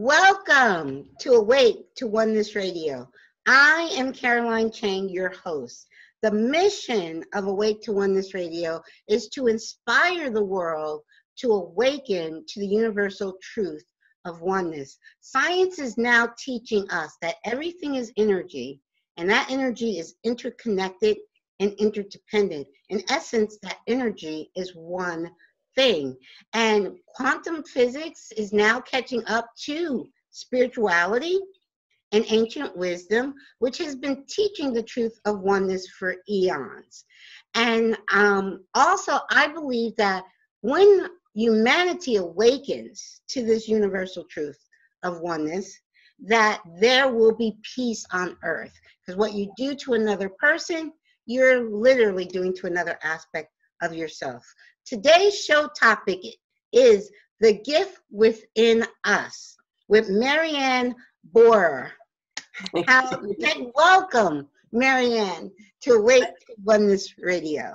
Welcome to Awake to Oneness Radio. I am Caroline Chang, your host. The mission of Awake to Oneness Radio is to inspire the world to awaken to the universal truth of oneness. Science is now teaching us that everything is energy, and that energy is interconnected and interdependent. In essence, that energy is one thing. And quantum physics is now catching up to spirituality and ancient wisdom, which has been teaching the truth of oneness for eons. And also, I believe that when humanity awakens to this universal truth of oneness, that there will be peace on earth. Because what you do to another person, you're literally doing to another aspect of yourself. Today's show topic is the gift within us with Mary Ann Bohrer. Welcome, Mary Ann, to Awake to Oneness Radio.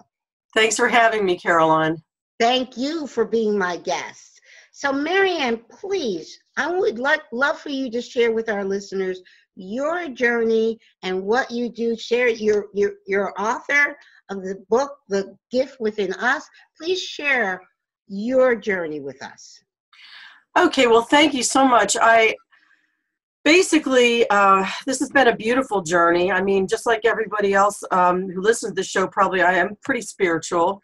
Thanks for having me, Caroline. Thank you for being my guest. So, Mary Ann, please, I would love for you to share with our listeners your journey and what you do. Share your author of the book, The Gift Within Us. Please share your journey with us. Okay, well, thank you so much. Basically, this has been a beautiful journey. I mean, just like everybody else who listens to the show, probably I am pretty spiritual,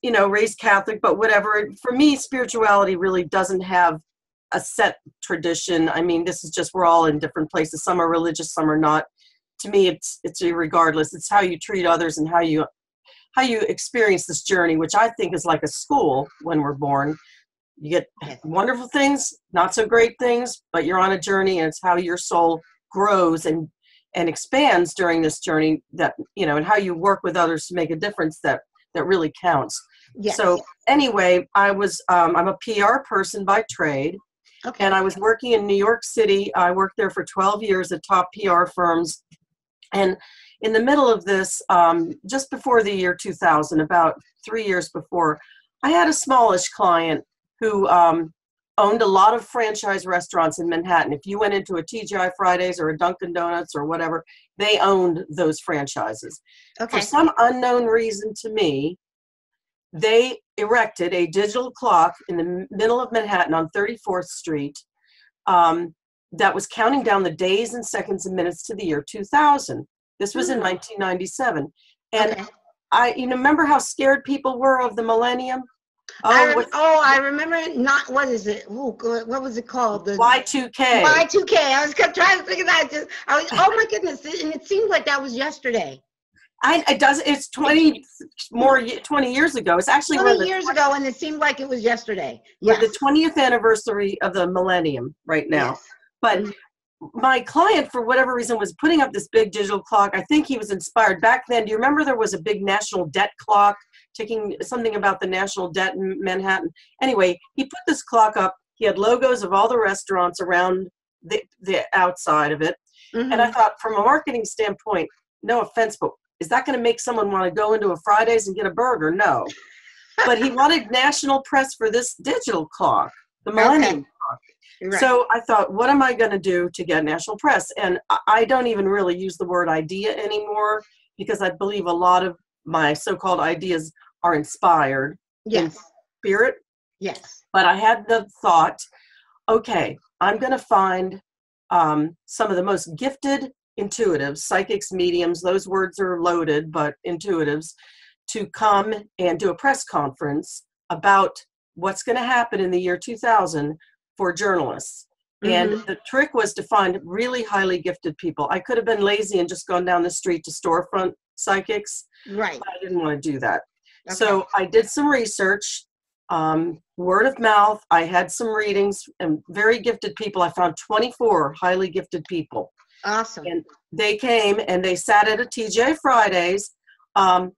raised Catholic, but whatever. For me, spirituality really doesn't have a set tradition. I mean, this is just, we're all in different places. Some are religious, some are not. To me, it's irregardless. It's how you treat others and how you experience this journey, which I think is like a school when we're born. You get wonderful things, not so great things, but you're on a journey, and it's how your soul grows and expands during this journey that, and how you work with others to make a difference that really counts. Yes. So anyway, I'm a PR person by trade. Okay. And I was working in New York City. I worked there for 12 years at top PR firms. And in the middle of this, just before the year 2000, about 3 years before, I had a smallish client who owned a lot of franchise restaurants in Manhattan. If you went into a TGI Fridays or a Dunkin' Donuts or whatever, they owned those franchises. Okay. For some unknown reason to me, they erected a digital clock in the middle of Manhattan on 34th Street that was counting down the days and seconds and minutes to the year 2000. This was in 1997. And okay. I remember how scared people were of the millennium? I remember it. Not, what is it? Oh, what was it called? The Y2K. Y2K. I was trying to think of that. Oh my goodness. And it seems like that was yesterday. It's 20 years ago. It's actually 20 years ago, and it seemed like it was yesterday. Yes. We're the 20th anniversary of the millennium right now. Yes. But my client, for whatever reason, was putting up this big digital clock. I think he was inspired. Back then, do you remember there was a big national debt clock, ticking something about the national debt in Manhattan? Anyway, he put this clock up. He had logos of all the restaurants around the outside of it. Mm-hmm. And I thought, from a marketing standpoint, no offense, but is that going to make someone want to go into a Fridays and get a burger? No. But he wanted national press for this digital clock, the millennium clock. Right. So I thought, what am I going to do to get national press? And I don't even really use the word idea anymore, because I believe a lot of my so-called ideas are inspired in spirit. Yes. But I had the thought, okay, I'm going to find some of the most gifted intuitives, psychics, mediums, those words are loaded, but intuitives, to come and do a press conference about what's going to happen in the year 2000 for journalists. Mm-hmm. And the trick was to find really highly gifted people. I could have been lazy and just gone down the street to storefront psychics. Right. But I didn't want to do that. Okay. So I did some research, word of mouth. I had some readings, and very gifted people. I found 24 highly gifted people. Awesome. And they came and they sat at a TJ Fridays,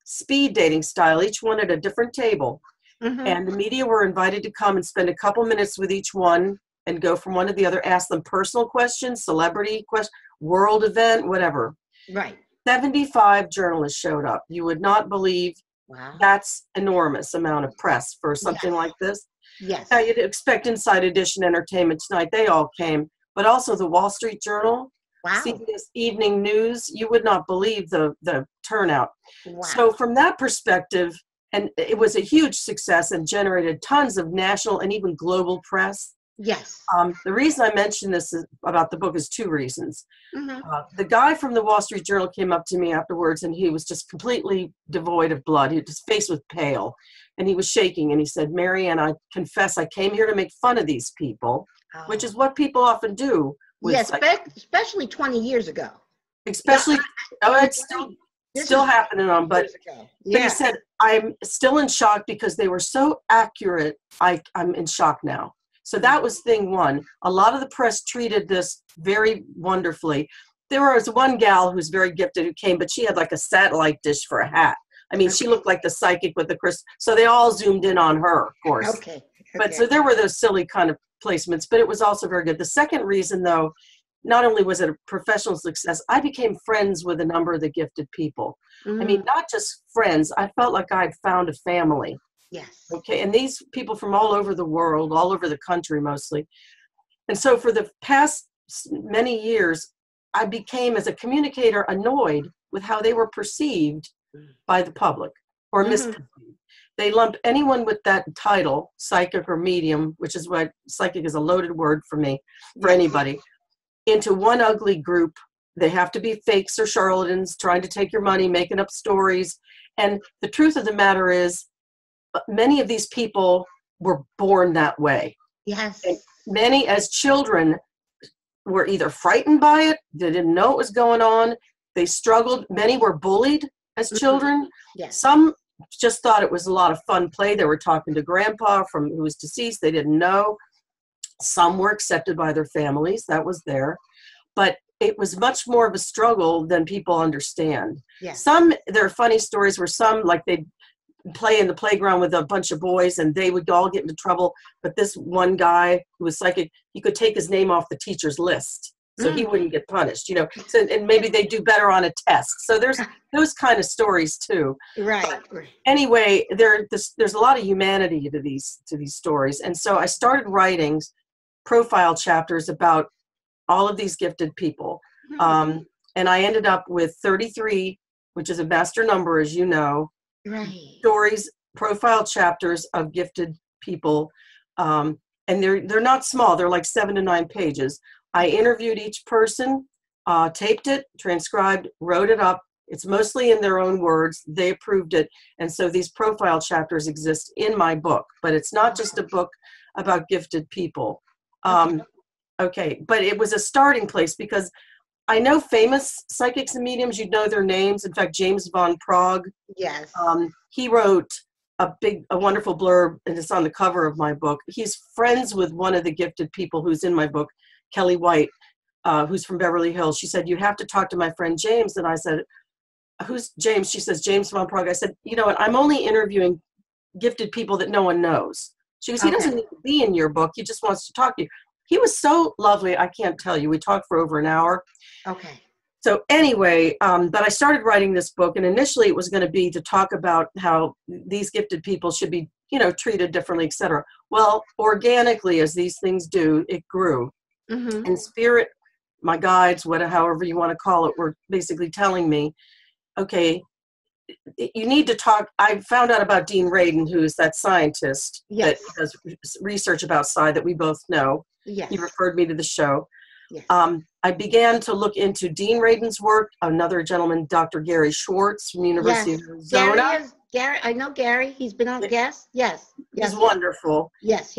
speed dating style, each one at a different table. Mm-hmm. And the media were invited to come and spend a couple minutes with each one and go from one to the other, ask them personal questions, celebrity questions, world event, whatever. Right. 75 journalists showed up. You would not believe. Wow. That's enormous amount of press for something like this. Yes. Now, you'd expect Inside Edition, Entertainment Tonight, they all came, but also the Wall Street Journal, Wow. CBS Evening News. You would not believe the turnout. Wow. So from that perspective, and it was a huge success and generated tons of national and even global press. Yes. The reason I mention this about the book is two reasons. Mm-hmm. The guy from the Wall Street Journal came up to me afterwards, and he was just completely devoid of blood. His face was pale, and he was shaking, and he said, "Mary Ann, I confess I came here to make fun of these people," which is what people often do. Yes, especially 20 years ago. Especially, it's still happening on, but he said, "I'm still in shock because they were so accurate. I'm in shock now." So that was thing one. A lot of the press treated this very wonderfully. There was one gal who's very gifted who came, but she had like a satellite dish for a hat. I mean, she looked like the psychic with the crystal. So they all zoomed in on her, of course. Okay. But so there were those silly kind of placements, but it was also very good. The second reason, though, not only was it a professional success, I became friends with a number of the gifted people. I mean, not just friends. I felt like I'd found a family. Yes. Okay, and these people from all over the world, all over the country mostly. And so for the past many years, I became, as a communicator, annoyed with how they were perceived by the public or misperceived. They lump anyone with that title, psychic or medium, which is what psychic is a loaded word for me, for anybody, into one ugly group. They have to be fakes or charlatans trying to take your money, making up stories. And the truth of the matter is, many of these people were born that way. Yes. And many, as children, were either frightened by it, they didn't know what was going on, they struggled. Many were bullied as children. Yes. Some just thought it was a lot of fun play. They were talking to grandpa who was deceased. They didn't know. Some were accepted by their families. That was there. But it was much more of a struggle than people understand. Yes. There are funny stories where some, like they'd play in the playground with a bunch of boys and they would all get into trouble. But this one guy who was psychic, he could take his name off the teacher's list. So he wouldn't get punished, So, and maybe they do better on a test. So there's those kind of stories too. Right. But anyway, there's a lot of humanity to these stories, and so I started writing profile chapters about all of these gifted people, and I ended up with 33, which is a master number, as you know. Right. Stories, profile chapters of gifted people, and they're not small. They're like 7 to 9 pages. I interviewed each person, taped it, transcribed, wrote it up. It's mostly in their own words. They approved it. And so these profile chapters exist in my book, but it's not just a book about gifted people. Okay, but it was a starting place because I know famous psychics and mediums. You'd know their names. In fact, James von Prague. Yes. He wrote a wonderful blurb, and it's on the cover of my book. He's friends with one of the gifted people who's in my book, Kelly White, who's from Beverly Hills. She said, "You have to talk to my friend James." And I said, "Who's James?" She says, "James von Prague." I said, "You know what? I'm only interviewing gifted people that no one knows." She goes, "He doesn't need to be in your book. He just wants to talk to you." He was so lovely. I can't tell you. We talked for over an hour. Okay. So anyway, but I started writing this book, and initially it was going to be to talk about how these gifted people should be, treated differently, et cetera. Well, organically, as these things do, it grew. And spirit, my guides, however you want to call it, were basically telling me, okay, you need to talk. I found out about Dean Radin, who is that scientist that does research about psi that we both know. Yes. He referred me to the show. Yes. I began to look into Dean Radin's work. Another gentleman, Dr. Gary Schwartz from the University of Arizona. Gary, I know Gary. He's been on guest. Yes. He's wonderful. Yes.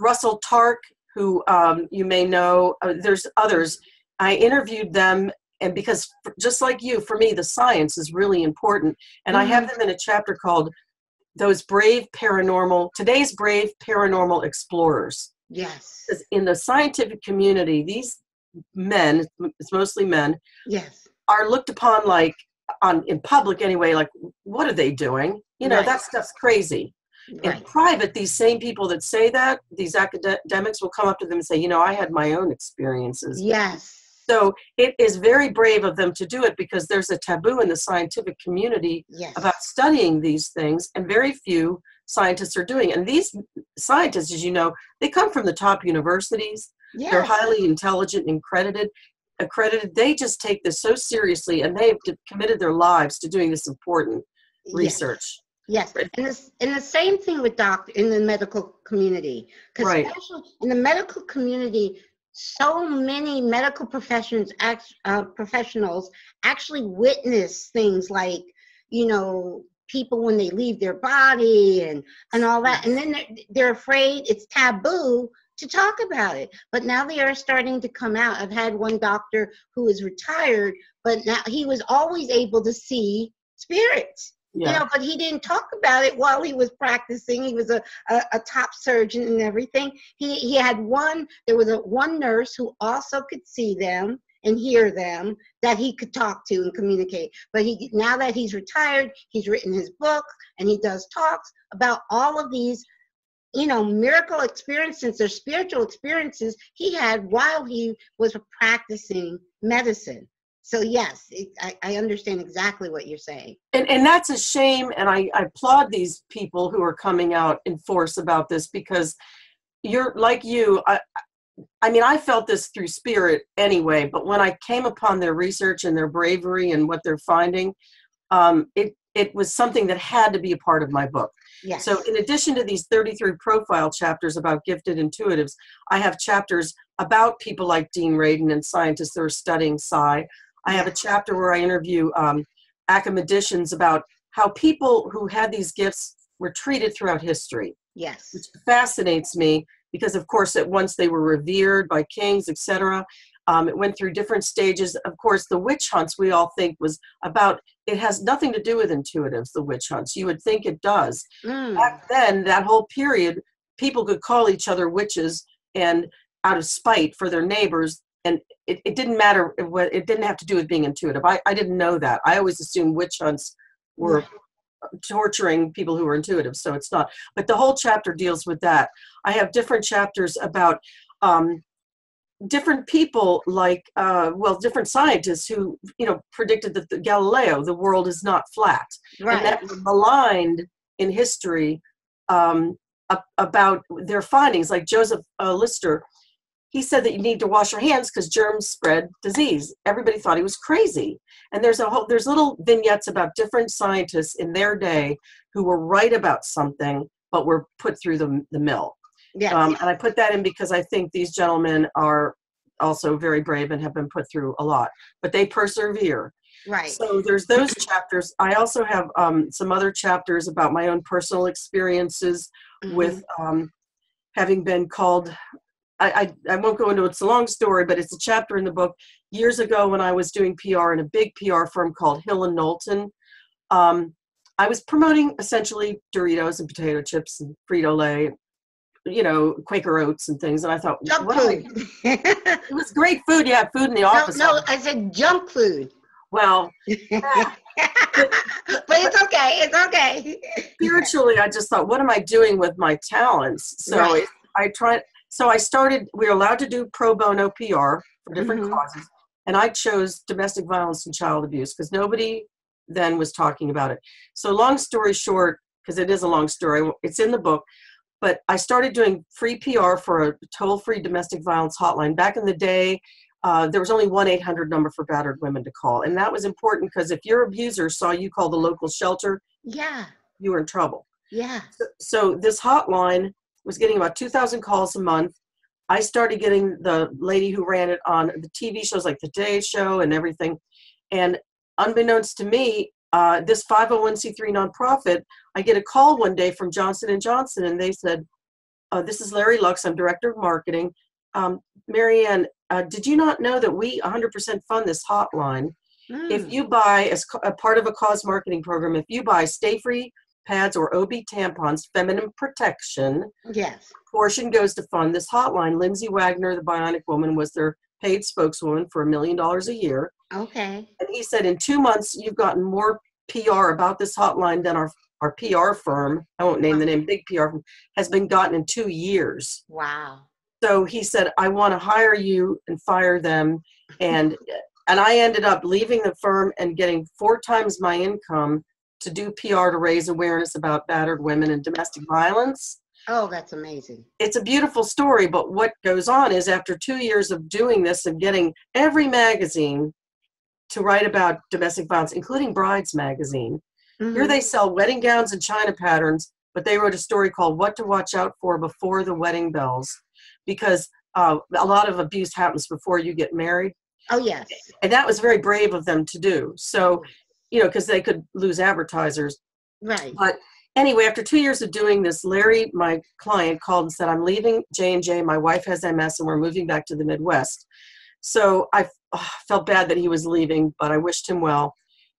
Russell Tark, who you may know. There's others. I interviewed them, and because just like you, for me, the science is really important. And I have them in a chapter called Today's Brave Paranormal Explorers. Yes. In the scientific community, these men, it's mostly men, are looked upon like, in public anyway, like, what are they doing? That stuff's crazy. Right. In private, these same people that say that, these academics will come up to them and say, I had my own experiences. Yes. So it is very brave of them to do it because there's a taboo in the scientific community about studying these things, and very few scientists are doing. And these scientists, as you know, they come from the top universities. Yes. They're highly intelligent and accredited. They just take this so seriously, and they've committed their lives to doing this important research. Yes, and the same thing with in the medical community, because especially in the medical community, so many medical professionals actually witness things like, people when they leave their body and all that, and then they're afraid it's taboo to talk about it. But now they are starting to come out. I've had one doctor who is retired, but now he was always able to see spirits. Yeah. But he didn't talk about it while he was practicing. He was a top surgeon and everything. There was one nurse who also could see them and hear them that he could talk to and communicate. But now that he's retired, he's written his book and he does talks about all of these, miracle experiences or spiritual experiences he had while he was practicing medicine. So yes, I understand exactly what you're saying. And that's a shame, and I applaud these people who are coming out in force about this, because you're like you. I felt this through spirit anyway, but when I came upon their research and their bravery and what they're finding, it was something that had to be a part of my book. Yes. So in addition to these 33 profile chapters about gifted intuitives, I have chapters about people like Dean Radin and scientists that are studying psi. I have a chapter where I interview academicians about how people who had these gifts were treated throughout history. Yes. Which fascinates me because, of course, at once they were revered by kings, etc. It went through different stages. Of course, the witch hunts we all think was about, it has nothing to do with intuitives, the witch hunts. You would think it does. Back then, that whole period, people could call each other witches and out of spite for their neighbors. And it didn't matter, it didn't have to do with being intuitive. I didn't know that. I always assumed witch hunts were torturing people who were intuitive, so it's not. But the whole chapter deals with that. I have different chapters about different people like, different scientists who, predicted that Galileo, the world is not flat. Right. And that was maligned in history about their findings, like Joseph Lister. He said that you need to wash your hands because germs spread disease. Everybody thought he was crazy. And there's little vignettes about different scientists in their day who were right about something, but were put through the mill. Yes. And I put that in because I think these gentlemen are also very brave and have been put through a lot, but they persevere. Right. So there's those chapters. I also have some other chapters about my own personal experiences with having been called, I won't go into it, it's a long story, but it's a chapter in the book. Years ago when I was doing PR in a big PR firm called Hill and Knowlton, I was promoting essentially Doritos and potato chips and Frito-Lay, Quaker Oats and things. And I thought, junk food. It was great food. You have food in the office. No, I said junk food. Well, but it's okay. It's okay. Spiritually, I just thought, what am I doing with my talents? So I started, we were allowed to do pro bono PR for different causes. And I chose domestic violence and child abuse because nobody then was talking about it. So long story short, because it is a long story, it's in the book, but I started doing free PR for a toll-free domestic violence hotline. Back in the day, there was only 1-800 number for battered women to call. And that was important because if your abuser saw you call the local shelter, you were in trouble. Yeah. So this hotline was getting about 2,000 calls a month. I started getting the lady who ran it on the TV shows like The Today Show and everything. And unbeknownst to me, this 501c3 nonprofit, I get a call one day from Johnson & Johnson, and they said, this is Larry Lux, I'm Director of Marketing. Mary Ann, did you not know that we 100% fund this hotline? If you buy, as a part of a cause marketing program, if you buy Stay Free pads or OB tampons, feminine protection, portion goes to fund this hotline. Lindsay Wagner, the Bionic Woman, was their paid spokeswoman for $1 million a year. Okay. And he said, in 2 months, you've gotten more PR about this hotline than our PR firm, I won't name the name, big PR firm, has been gotten in 2 years. Wow. So he said, I want to hire you and fire them. And I ended up leaving the firm and getting 4 times my income to do PR to raise awareness about battered women and domestic violence. Oh, that's amazing. It's a beautiful story, but what goes on is after 2 years of doing this and getting every magazine to write about domestic violence, including Brides magazine, here they sell wedding gowns and china patterns, but they wrote a story called What to Watch Out For Before the Wedding Bells, because a lot of abuse happens before you get married. Oh, yes. And that was very brave of them to do. So, you know, because they could lose advertisers. Right. But anyway, after 2 years of doing this, Larry, my client, called and said, I'm leaving J&J. My wife has MS and we're moving back to the Midwest. So I felt bad that he was leaving, but I wished him well.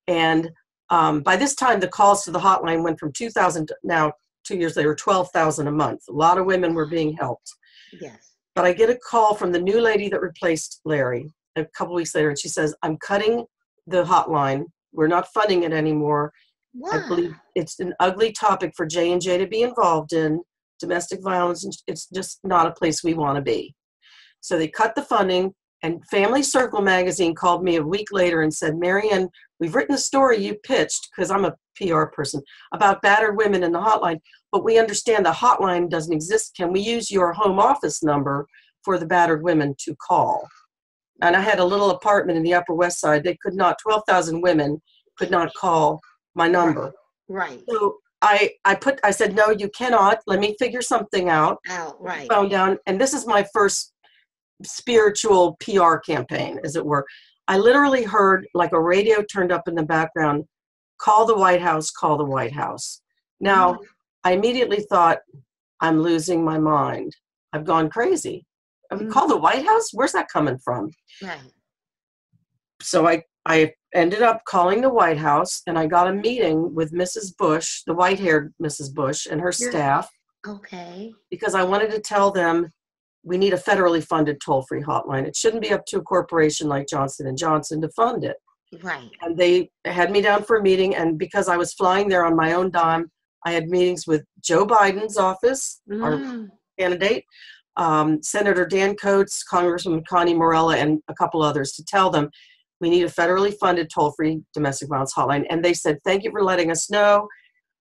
And by this time, the calls to the hotline went from 2,000 now, 2 years later, 12,000 a month. A lot of women were being helped. Yes. But I get a call from the new lady that replaced Larry a couple weeks later, and she says, I'm cutting the hotline. We're not funding it anymore. Wow. I believe it's an ugly topic for J&J to be involved in, domestic violence. It's just not a place we want to be. So they cut the funding, and Family Circle magazine called me a week later and said, Mary Ann, we've written a story you pitched, because I'm a PR person, about battered women in the hotline, but we understand the hotline doesn't exist. Can we use your home office number for the battered women to call? And I had a little apartment in the Upper West Side. They could not, 12,000 women could not call my number. Right. So I said, no, you cannot. Let me figure something out. Right. Found down, and this is my first spiritual PR campaign, as it were. I literally heard like a radio turned up in the background, call the White House, call the White House. Now, I immediately thought, I'm losing my mind. I've gone crazy. I mean, call the White House? Where's that coming from? Right. So I ended up calling the White House, and I got a meeting with Mrs. Bush, the white-haired Mrs. Bush, and her staff. Okay. Because I wanted to tell them we need a federally funded toll-free hotline. It shouldn't be up to a corporation like Johnson & Johnson to fund it. Right. And they had me down for a meeting, and because I was flying there on my own dime, I had meetings with Joe Biden's office, our candidate, Senator Dan Coates, Congresswoman Connie Morella, and a couple others to tell them we need a federally funded toll-free domestic violence hotline. And they said, thank you for letting us know.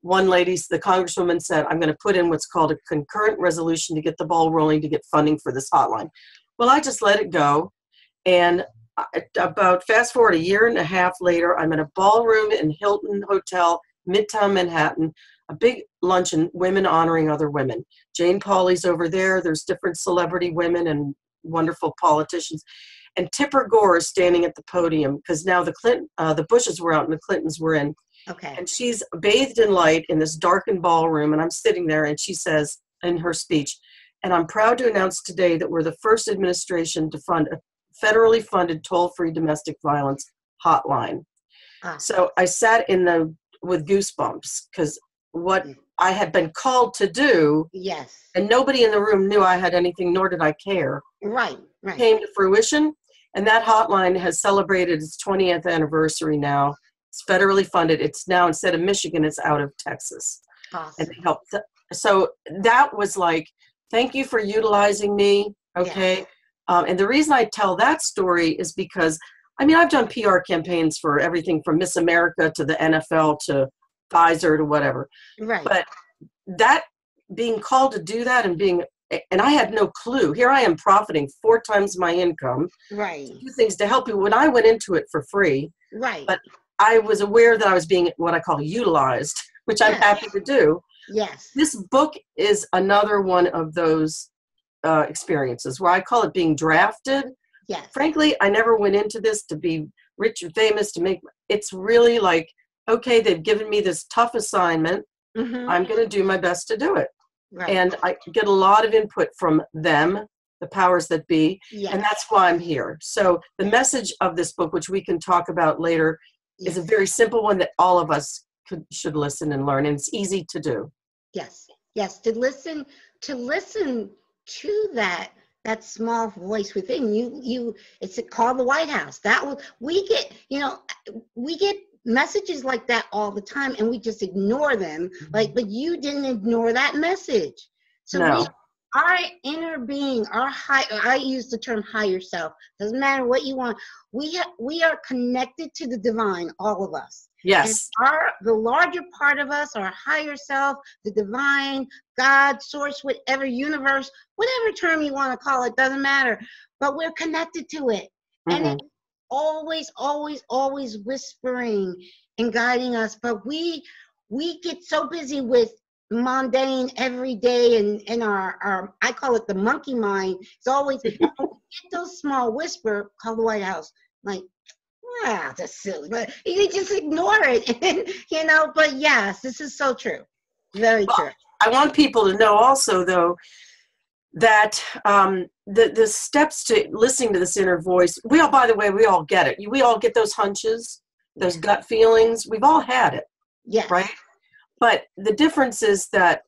One lady, the Congresswoman, said, I'm going to put in what's called a concurrent resolution to get the ball rolling to get funding for this hotline. Well, I just let it go. And about fast forward a year and a half later, I'm in a ballroom in Hilton Hotel, Midtown Manhattan, a big luncheon, women honoring other women. Jane Pauley's over there. There's different celebrity women and wonderful politicians. And Tipper Gore is standing at the podium because now the Bushes were out and the Clintons were in. Okay. And she's bathed in light in this darkened ballroom, and I'm sitting there, and she says in her speech, and I'm proud to announce today that we're the first administration to fund a federally funded toll-free domestic violence hotline. So I sat with goosebumps because what I had been called to do, yes, and nobody in the room knew I had anything, nor did I care, right, came to fruition. And that hotline has celebrated its 20th anniversary now. It's federally funded. It's now, instead of Michigan, it's out of Texas. Awesome. And they helped. So that was like, thank you for utilizing me. Okay. Yeah. And the reason I tell that story is because, I mean, I've done PR campaigns for everything from Miss America to the NFL to Pfizer to whatever. Right. But that being called to do that and I had no clue. Here I am profiting 4 times my income. Right. To do things to help you when I went into it for free. Right. But I was aware that I was being what I call utilized, which I'm happy to do. Yes. This book is another one of those experiences where I call it being drafted. Yes. Frankly, I never went into this to be rich and famous, it's really like, okay, they've given me this tough assignment. I'm going to do my best to do it. Right. And I get a lot of input from them, the powers that be, and that's why I'm here. So the message of this book, which we can talk about later, is a very simple one that all of us should listen and learn, and it's easy to do. Yes, yes, to listen to that small voice within you. It's called the White House. We get messages like that all the time, and we just ignore them. But you didn't ignore that message. So no. Our inner being, I use the term higher self. Doesn't matter what you want. We are connected to the divine, all of us. Yes. And the larger part of us, our higher self, the divine, God, source, whatever, universe, whatever term you want to call it, doesn't matter. But we're connected to it. And it's always, always, always whispering and guiding us. But we get so busy with mundane every day, and our I call it the monkey mind. It's always get those small whisper, call the White House, like, that's silly, but you just ignore it. And, but yes, this is so true. Very true. I want people to know also, though, that the steps to listening to this inner voice, by the way, we all get it. We all get those hunches, those gut feelings. We've all had it. Yes. Right? But the difference is that,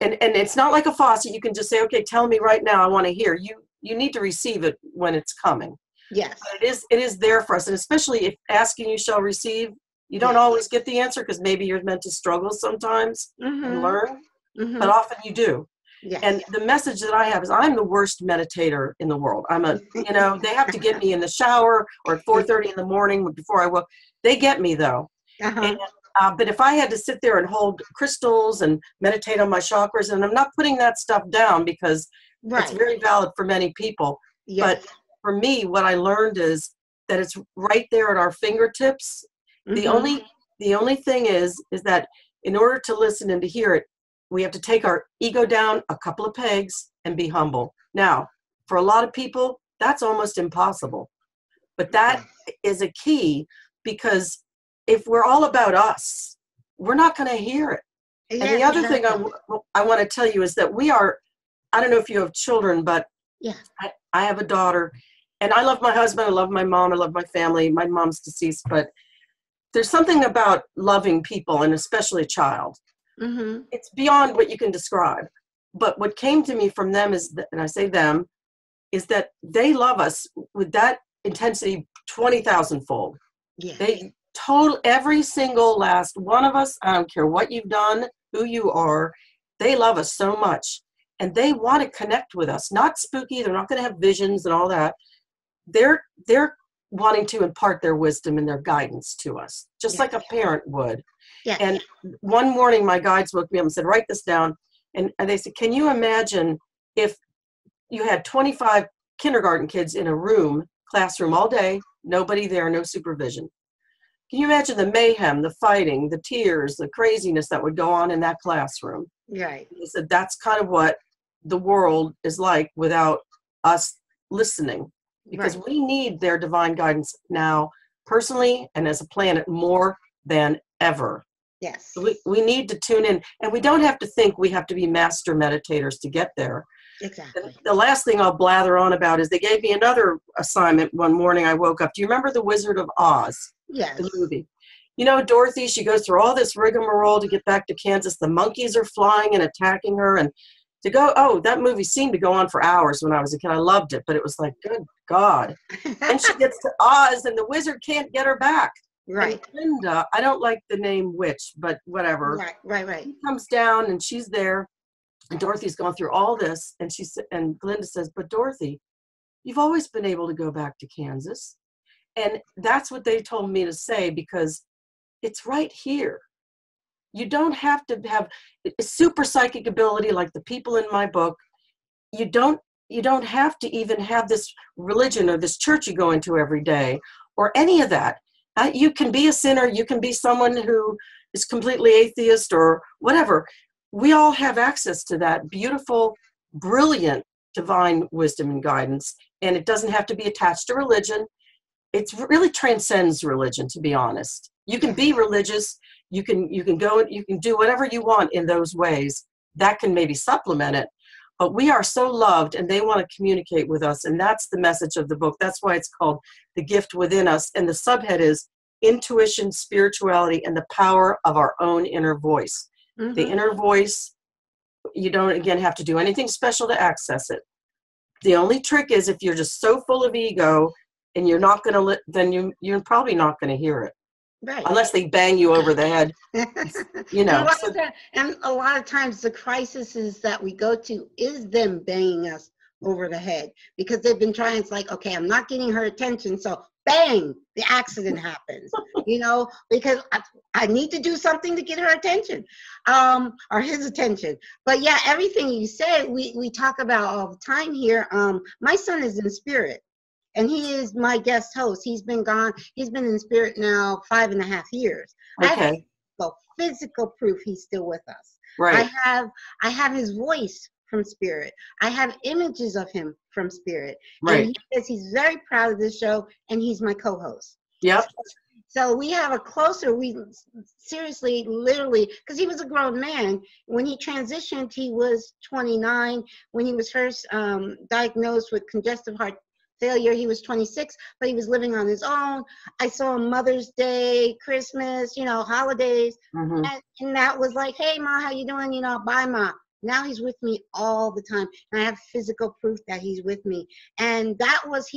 and it's not like a faucet. You can just say, okay, tell me right now, I want to hear. You need to receive it when it's coming. Yes. But it is there for us. And especially if asking you shall receive, you don't always get the answer, because maybe you're meant to struggle sometimes and learn, but often you do. Yes. And the message that I have is I'm the worst meditator in the world. They have to get me in the shower or at 4:30 in the morning before I woke. They get me, though. And, but if I had to sit there and hold crystals and meditate on my chakras, and I'm not putting that stuff down because it's very valid for many people. Yes. But for me, what I learned is that it's right there at our fingertips. The only thing is that in order to listen and to hear it, we have to take our ego down a couple of pegs and be humble. Now, for a lot of people, that's almost impossible. But that is a key, because if we're all about us, we're not going to hear it. And the other thing I want to tell you is that we are, I don't know if you have children, but I have a daughter, and I love my husband, I love my mom, I love my family. My mom's deceased, but there's something about loving people, and especially a child. It's beyond what you can describe. But what came to me from them is, and I say them, is that they love us with that intensity 20,000-fold. They every single last one of us, I don't care what you've done, who you are, they love us so much. And they want to connect with us. Not spooky, they're not going to have visions and all that. They're wanting to impart their wisdom and their guidance to us, just like a parent would. And one morning my guides woke me up and said, write this down. And they said, can you imagine if you had 25 kindergarten kids in a classroom all day, nobody there, no supervision? Can you imagine the mayhem, the fighting, the tears, the craziness that would go on in that classroom? Right. They said that's kind of what the world is like without us listening, because we need their divine guidance now, personally and as a planet, more than ever. Yes. So we need to tune in, and we don't have to think we have to be master meditators to get there. Exactly. The last thing I'll blather on about is they gave me another assignment one morning. I woke up. Do you remember The Wizard of Oz? Yes. The movie. You know, Dorothy, she goes through all this rigmarole to get back to Kansas. The monkeys are flying and attacking her. And that movie seemed to go on for hours when I was a kid. I loved it, but it was like, good God. And she gets to Oz and the wizard can't get her back. Right. And Glinda, I don't like the name witch, but whatever. Right. She comes down and she's there. And Dorothy's gone through all this. And Glinda says, but Dorothy, you've always been able to go back to Kansas. And that's what they told me to say, because it's right here. You don't have to have a super psychic ability like the people in my book. You don't have to even have this religion or this church you go into every day or any of that. You can be a sinner. You can be someone who is completely atheist or whatever. We all have access to that beautiful, brilliant, divine wisdom and guidance. And it doesn't have to be attached to religion. It really transcends religion, to be honest. You can be religious. You can go, you can do whatever you want in those ways. That can maybe supplement it. But we are so loved, and they want to communicate with us. And that's the message of the book. That's why it's called The Gift Within Us. And the subhead is Intuition, Spirituality, and the Power of Our Own Inner Voice. Mm-hmm. The inner voice, you don't, again, have to do anything special to access it. The only trick is if you're just so full of ego and you're not going to, then you're probably not going to hear it. Right. Unless they bang you over the head, you know. And a lot of times the crises that we go to is them banging us over the head, because they've been trying. It's like, okay, I'm not getting her attention, so bang, the accident happens, you know, because I need to do something to get her attention, or his attention. But yeah, everything you said, we talk about all the time here. My son is in spirit, and he is my guest host. He's been gone. He's been in spirit now 5.5 years. Okay. I have physical proof he's still with us. Right. I have his voice from spirit. I have images of him from spirit. Right. And he says he's very proud of this show, and he's my co-host. Yep. So we have a closer, we seriously, literally, because he was a grown man. When he transitioned, he was 29. When he was first diagnosed with congestive heart failure, he was 26, but he was living on his own. I saw him Mother's Day, Christmas, you know, holidays. Mm-hmm. And that was like, hey, Ma, how you doing? You know, bye, Ma. Now he's with me all the time. And I have physical proof that he's with me. And it was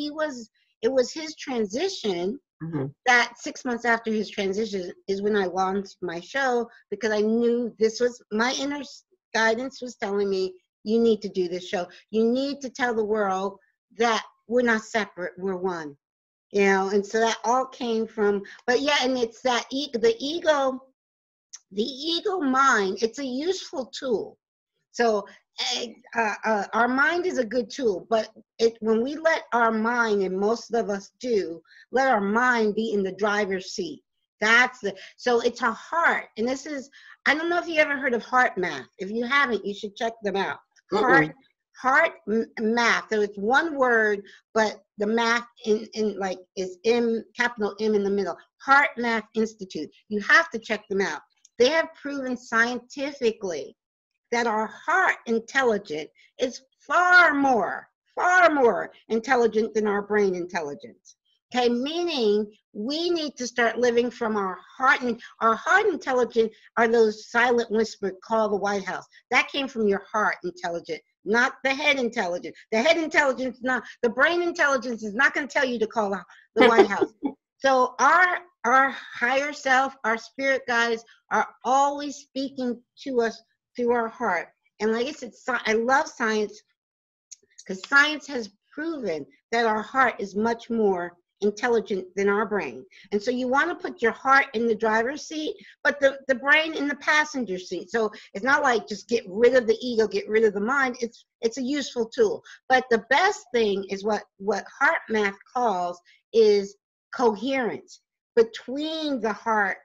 his transition. Mm-hmm. That 6 months after his transition is when I launched my show, because I knew this was my inner guidance was telling me, you need to do this show. You need to tell the world that we're not separate, we're one. You know, and so that all came from, but yeah, and it's that the ego mind, it's a useful tool. So our mind is a good tool, but when we let our mind, and most of us do, let our mind be in the driver's seat. So it's a heart. And this is, I don't know if you ever heard of heart math. If you haven't, you should check them out. Heart math. So it's one word, but the math in like is capital M in the middle. Heart Math Institute. You have to check them out. They have proven scientifically that our heart intelligence is far more intelligent than our brain intelligence. Okay, meaning we need to start living from our heart. And our heart intelligence are those silent whispers, call the White House. That came from your heart intelligence, not the head intelligence. The head intelligence, the brain intelligence is not going to tell you to call the White House. So our higher self, our spirit guides are always speaking to us through our heart. And like I said, I love science, because science has proven that our heart is much more intelligent than our brain. And so you want to put your heart in the driver's seat, but the brain in the passenger seat. So it's not like just get rid of the ego, get rid of the mind. It's a useful tool. But the best thing is what heart math calls is coherence between the heart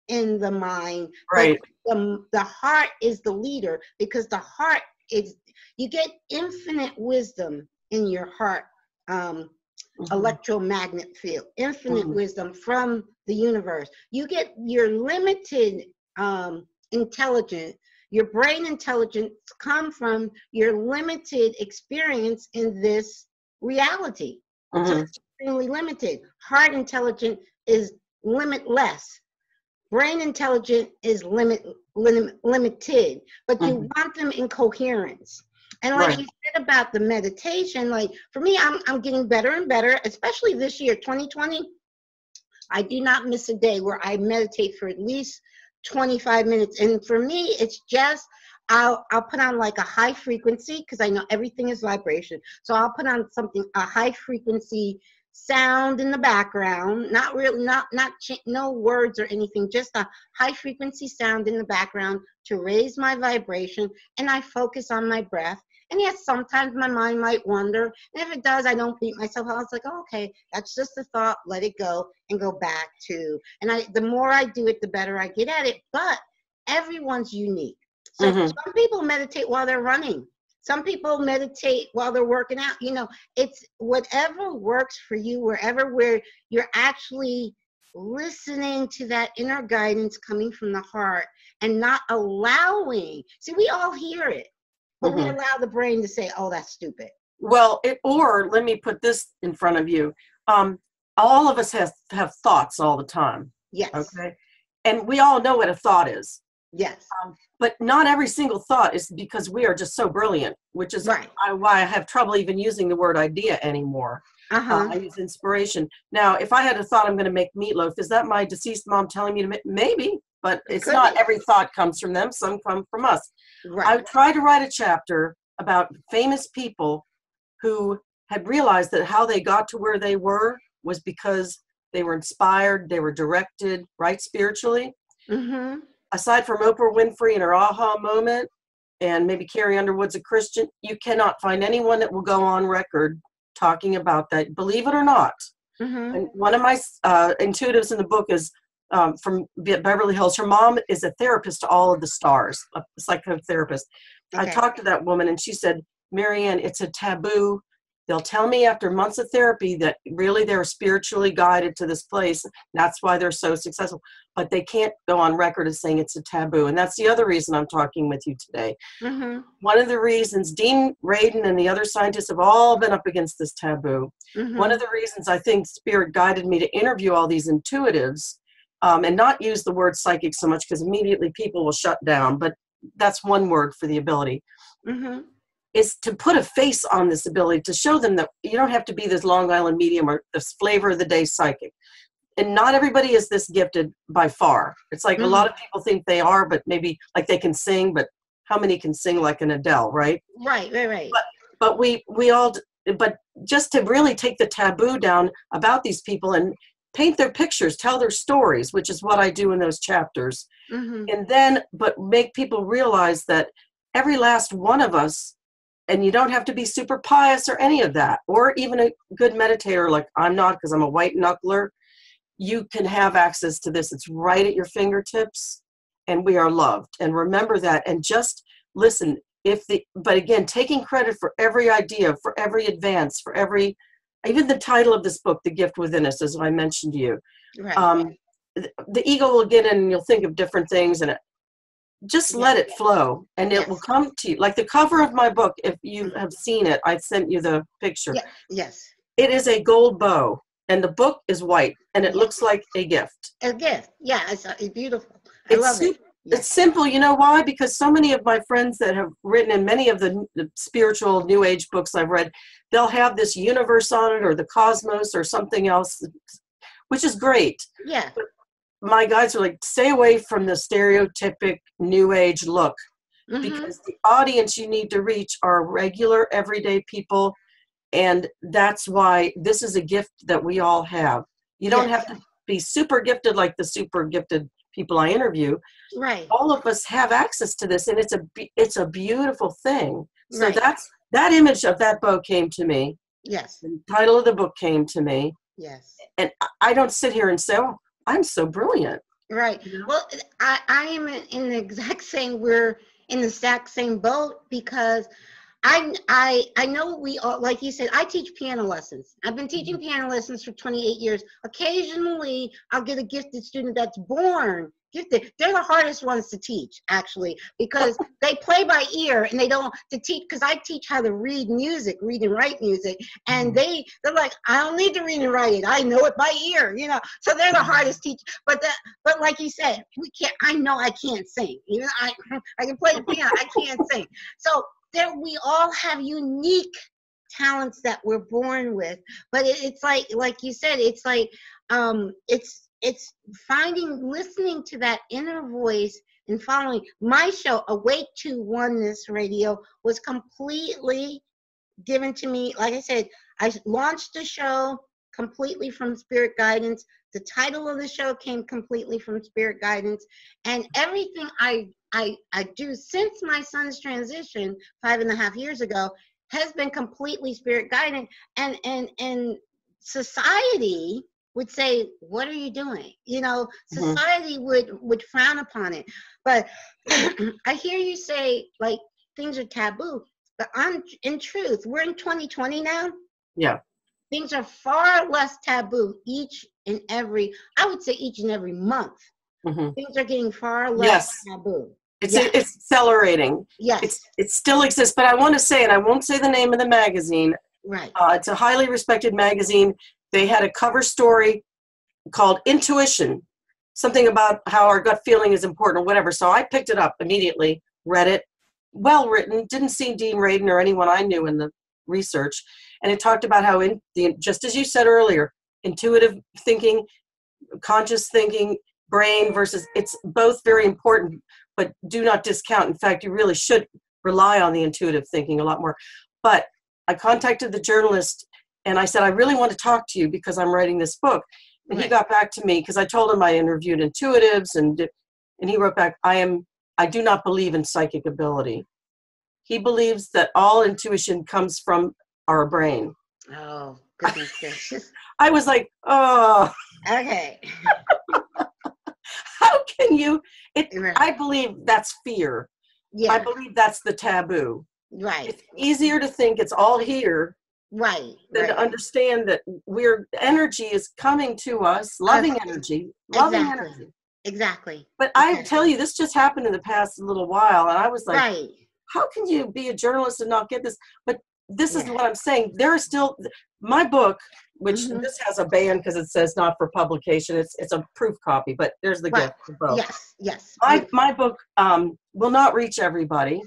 and the mind. Right. The heart is the leader, because the heart is, you get infinite wisdom in your heart. Electromagnet field, infinite wisdom from the universe. You get your limited intelligence, your brain intelligence come from your limited experience in this reality. So it's extremely limited. Heart intelligence is limitless. Brain intelligence is limited, but you want them in coherence. And like you said about the meditation, like for me, I'm getting better and better, especially this year, 2020. I do not miss a day where I meditate for at least 25 minutes. And for me, it's just, I'll put on like a high frequency, because I know everything is vibration. So I'll put on a high frequency sound in the background, no words or anything, just a high frequency sound in the background to raise my vibration, and I focus on my breath. And yes, sometimes my mind might wander, and if it does, I don't beat myself up. It's like, oh, okay, that's just a thought, let it go, and go back to, and the more I do it, the better I get at it. But everyone's unique. So some people meditate while they're running. Some people meditate while they're working out. You know, it's whatever works for you, where you're actually listening to that inner guidance coming from the heart, and not allowing, see, we all hear it, but we allow the brain to say, oh, that's stupid. Well, or let me put this in front of you. All of us have thoughts all the time. Yes. Okay. And we all know what a thought is. Yes. But not every single thought is because we are just so brilliant, which is why I have trouble even using the word idea anymore. I use inspiration. Now, if I had a thought, I'm going to make meatloaf, is that my deceased mom telling me to make? Maybe, but it's not every thought comes from them. Some come from us. Right. I tried to write a chapter about famous people who had realized that how they got to where they were was because they were inspired, they were directed, right, spiritually. Mm-hmm. Aside from Oprah Winfrey and her aha moment, and maybe Carrie Underwood's a Christian, you cannot find anyone that will go on record talking about that, believe it or not. Mm-hmm. And one of my intuitives in the book is from Beverly Hills. Her mom is a therapist to all of the stars, a psychotherapist. Okay. I talked to that woman and she said, Mary Ann, it's a taboo. They'll tell me after months of therapy that really they're spiritually guided to this place. That's why they're so successful. But they can't go on record as saying it's a taboo. And that's the other reason I'm talking with you today. Mm-hmm. One of the reasons Dean Radin and the other scientists have all been up against this taboo. Mm-hmm. One of the reasons I think Spirit guided me to interview all these intuitives and not use the word psychic so much because immediately people will shut down. But that's one word for the ability. Mm-hmm. Is to put a face on this ability, to show them that you don't have to be this Long Island medium or this flavor of the day psychic. And not everybody is this gifted by far. It's like a lot of people think they are, but maybe like they can sing, but how many can sing like an Adele, right? Right. But we all, but just to really take the taboo down about these people and paint their pictures, tell their stories, which is what I do in those chapters. Mm-hmm. And then, but make people realize that every last one of us, and you don't have to be super pious or any of that, or even a good meditator like I'm not because I'm a white knuckler. You can have access to this. It's right at your fingertips, and we are loved. And remember that, and just listen. But again, taking credit for every idea, for every advance, for every, even the title of this book, The Gift Within Us, as I mentioned to you. Right. The ego will get in and you'll think of different things, and just let it flow, and it will come to you. Like the cover of my book, if you have seen it, I sent you the picture. Yes. It is a gold bow, and the book is white, and it looks like a gift. A gift. Yeah, it's beautiful. I love it. It's simple. You know why? Because so many of my friends that have written in many of the spiritual New Age books I've read, they'll have this universe on it or the cosmos or something else, which is great. Yeah. But my guides are like, stay away from the stereotypic New Age look, because the audience you need to reach are regular, everyday people. And that's why this is a gift that we all have. You don't have to be super gifted like the super gifted people I interview. Right. All of us have access to this, and it's a beautiful thing. So that image of that bow came to me. Yes. The title of the book came to me. Yes. And I don't sit here and say, oh, I'm so brilliant. Right. You know? Well, I am in the exact same, we're in the exact same boat, because I know we all, like you said, I teach piano lessons. I've been teaching piano lessons for 28 years. Occasionally, I'll get a gifted student that's born gifted. They're the hardest ones to teach, actually, because they play by ear, and they don't to teach, because I teach how to read music, read and write music, and they're like, I don't need to read and write it. I know it by ear, you know. So they're the hardest teach. But like you said, we can't. I know I can't sing. Even I can play the piano. I can't sing. So we all have unique talents that we're born with, but it's like you said, it's like it's listening to that inner voice and following. My show, Awake to Oneness Radio, was completely given to me. Like I said, I launched the show completely from spirit guidance. The title of the show came completely from spirit guidance, and everything I do since my son's transition 5.5 years ago has been completely spirit guided, and society would say, what are you doing? You know, society would frown upon it. But I hear you say, like, things are taboo, but in truth, we're in 2020 now. Yeah. Things are far less taboo each and every month. Things are getting far less taboo. It's accelerating. Yes. It still exists, but I want to say, and I won't say the name of the magazine. Right. It's a highly respected magazine. They had a cover story called Intuition, something about how our gut feeling is important or whatever. So I picked it up immediately, read it, well written, didn't see Dean Radin or anyone I knew in the research. And it talked about how, just as you said earlier, intuitive thinking, conscious thinking, brain versus, it's both very important, but do not discount. In fact, you really should rely on the intuitive thinking a lot more. But I contacted the journalist And I said, I really want to talk to you because I'm writing this book. And he got back to me because I told him I interviewed intuitives, and he wrote back, I do not believe in psychic ability. He believes that all intuition comes from our brain. Oh, goodness gracious. I was like, oh. Okay. How can you? I believe that's fear. Yeah. I believe that's the taboo. Right. It's easier to think it's all here. Right. Than to understand that energy is coming to us, loving energy. Loving energy. Exactly. But I tell you, this just happened in the past little while, and I was like, how can you be a journalist and not get this? But this is what I'm saying. There is still my book, which this has a ban because it says not for publication. It's a proof copy, but there's the gift for both. Yes. My book will not reach everybody.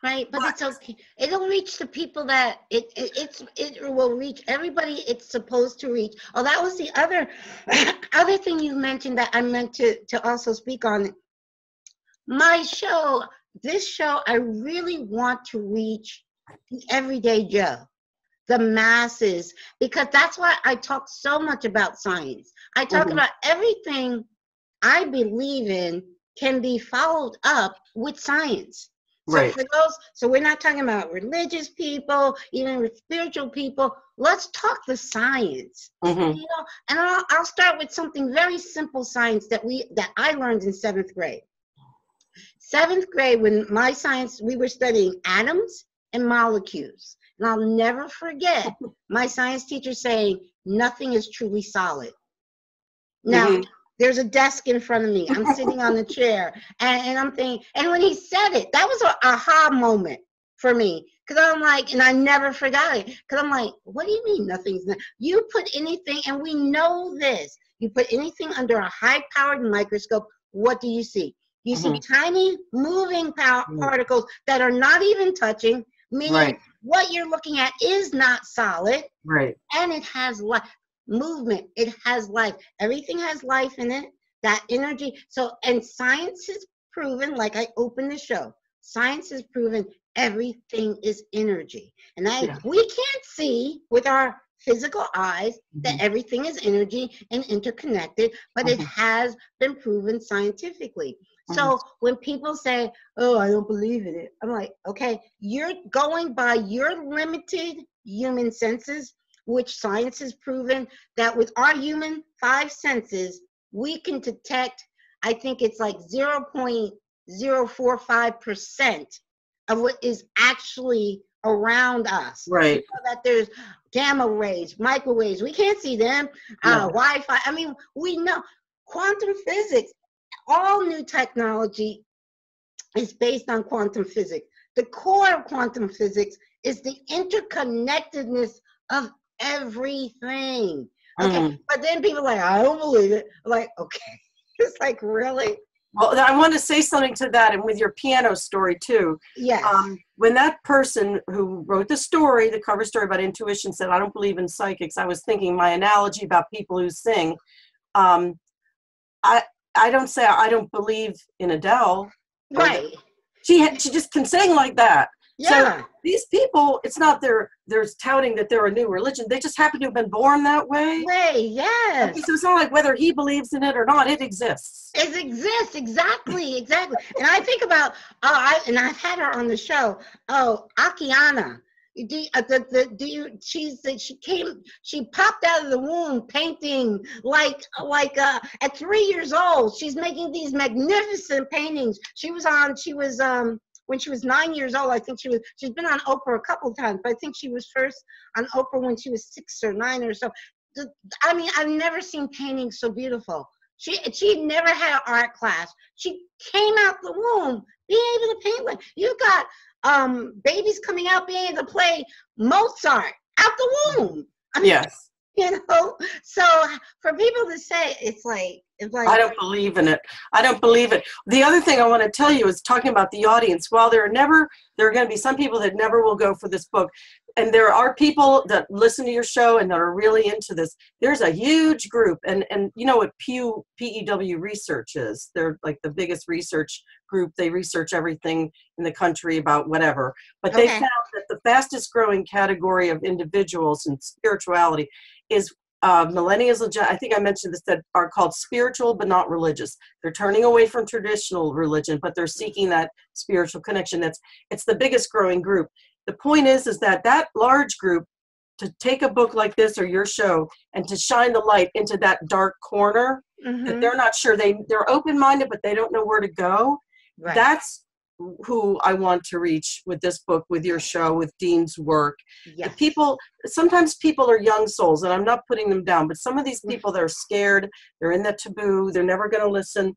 Right, but it's okay. It'll reach the people that it will reach everybody it's supposed to reach. Oh, that was the other thing you mentioned that I meant to also speak on. This show, I really want to reach the everyday Joe, the masses, because that's why I talk so much about science. I talk about everything I believe in can be followed up with science. So so we're not talking about religious people, even with spiritual people. Let's talk the science. You know, and I'll start with something very simple science that I learned in 7th grade. 7th grade, when we were studying atoms and molecules. And I'll never forget my science teacher saying, nothing is truly solid. Now, there's a desk in front of me. I'm sitting on the chair, and I'm thinking, and when he said it, that was an aha moment for me. Because I'm like, and I never forgot it. Because I'm like, what do you mean nothing's not? You put anything, and we know this, you put anything under a high-powered microscope, what do you see? You see tiny moving particles that are not even touching, meaning what you're looking at is not solid, and it has life. Movement, it has life. Everything has life in it, that energy. So, and science has proven, like I opened the show, science has proven everything is energy. And we can't see with our physical eyes that everything is energy and interconnected, but it has been proven scientifically. So when people say, oh, I don't believe in it, I'm like, okay, you're going by your limited human senses, which science has proven that with our human 5 senses, we can detect, I think it's like 0.045% of what is actually around us. Right. You know that there's gamma rays, microwaves. We can't see them. Wi-Fi. I mean, we know. Quantum physics, all new technology is based on quantum physics. The core of quantum physics is the interconnectedness of everything. Okay, but then people are like, I don't believe it. I'm like, okay, it's like, really? Well, I want to say something to that, and with your piano story too. Yes. When that person who wrote the story, the cover story about intuition, said, I don't believe in psychics, I was thinking my analogy about people who sing. I don't say I don't believe in Adele. Right. She just can sing like that. Yeah. So these people, it's not they're touting that they're a new religion. They just happen to have been born that way. Yes. Okay, so it's not like whether he believes in it or not. It exists. It exists. Exactly. And I think about, and I've had her on the show. Oh, Akiana. She popped out of the womb painting like at 3 years old. She's making these magnificent paintings. When she was 9 years old, I think she's been on Oprah a couple of times, but I think she was first on Oprah when she was 6 or 9 or so. I mean, I've never seen paintings so beautiful. She never had an art class. She came out the womb being able to paint. Like, you got babies coming out being able to play Mozart out the womb. I mean, yes. You know, so for people to say it's like I don't believe in it. I don't believe it. The other thing I want to tell you is talking about the audience. While there are going to be some people that never will go for this book, and there are people that listen to your show and that are really into this. There's a huge group, and you know what PEW research is? They're like the biggest research group. They research everything in the country about whatever. But they found that the fastest growing category of individuals in spirituality is millennials. I think I mentioned this, that are called spiritual but not religious. They're turning away from traditional religion, but they're seeking that spiritual connection. It's the biggest growing group. The point is that large group, to take a book like this or your show and to shine the light into that dark corner, that they're not sure, they're open-minded, but they don't know where to go. Right. That's who I want to reach with this book, with your show, with Dean's work. Yes. The people, sometimes people are young souls, and I'm not putting them down, but some of these people that are scared, they're in the taboo, they're never going to listen.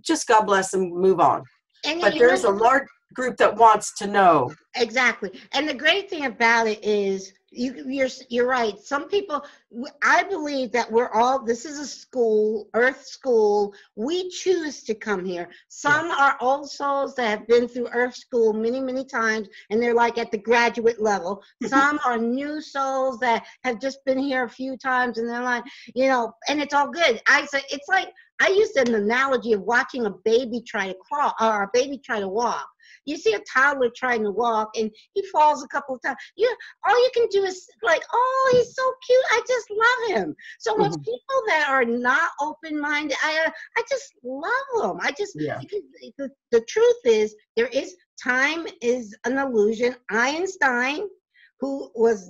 Just God bless them, move on. But there's a large group that wants to know. Exactly. And the great thing about it is, you're right. Some people, I believe that this is a school, Earth School. We choose to come here. Some are old souls that have been through Earth School many, many times, and they're like at the graduate level. Some are new souls that have just been here a few times, and they're like, and it's all good. It's like, I use an analogy of watching a baby try to crawl, or a baby try to walk. You see a toddler trying to walk, and he falls a couple of times. All you can do is like, oh, he's so cute. I just love him. So with people that are not open-minded, I just love them. Because the truth is, time is an illusion. Einstein, who was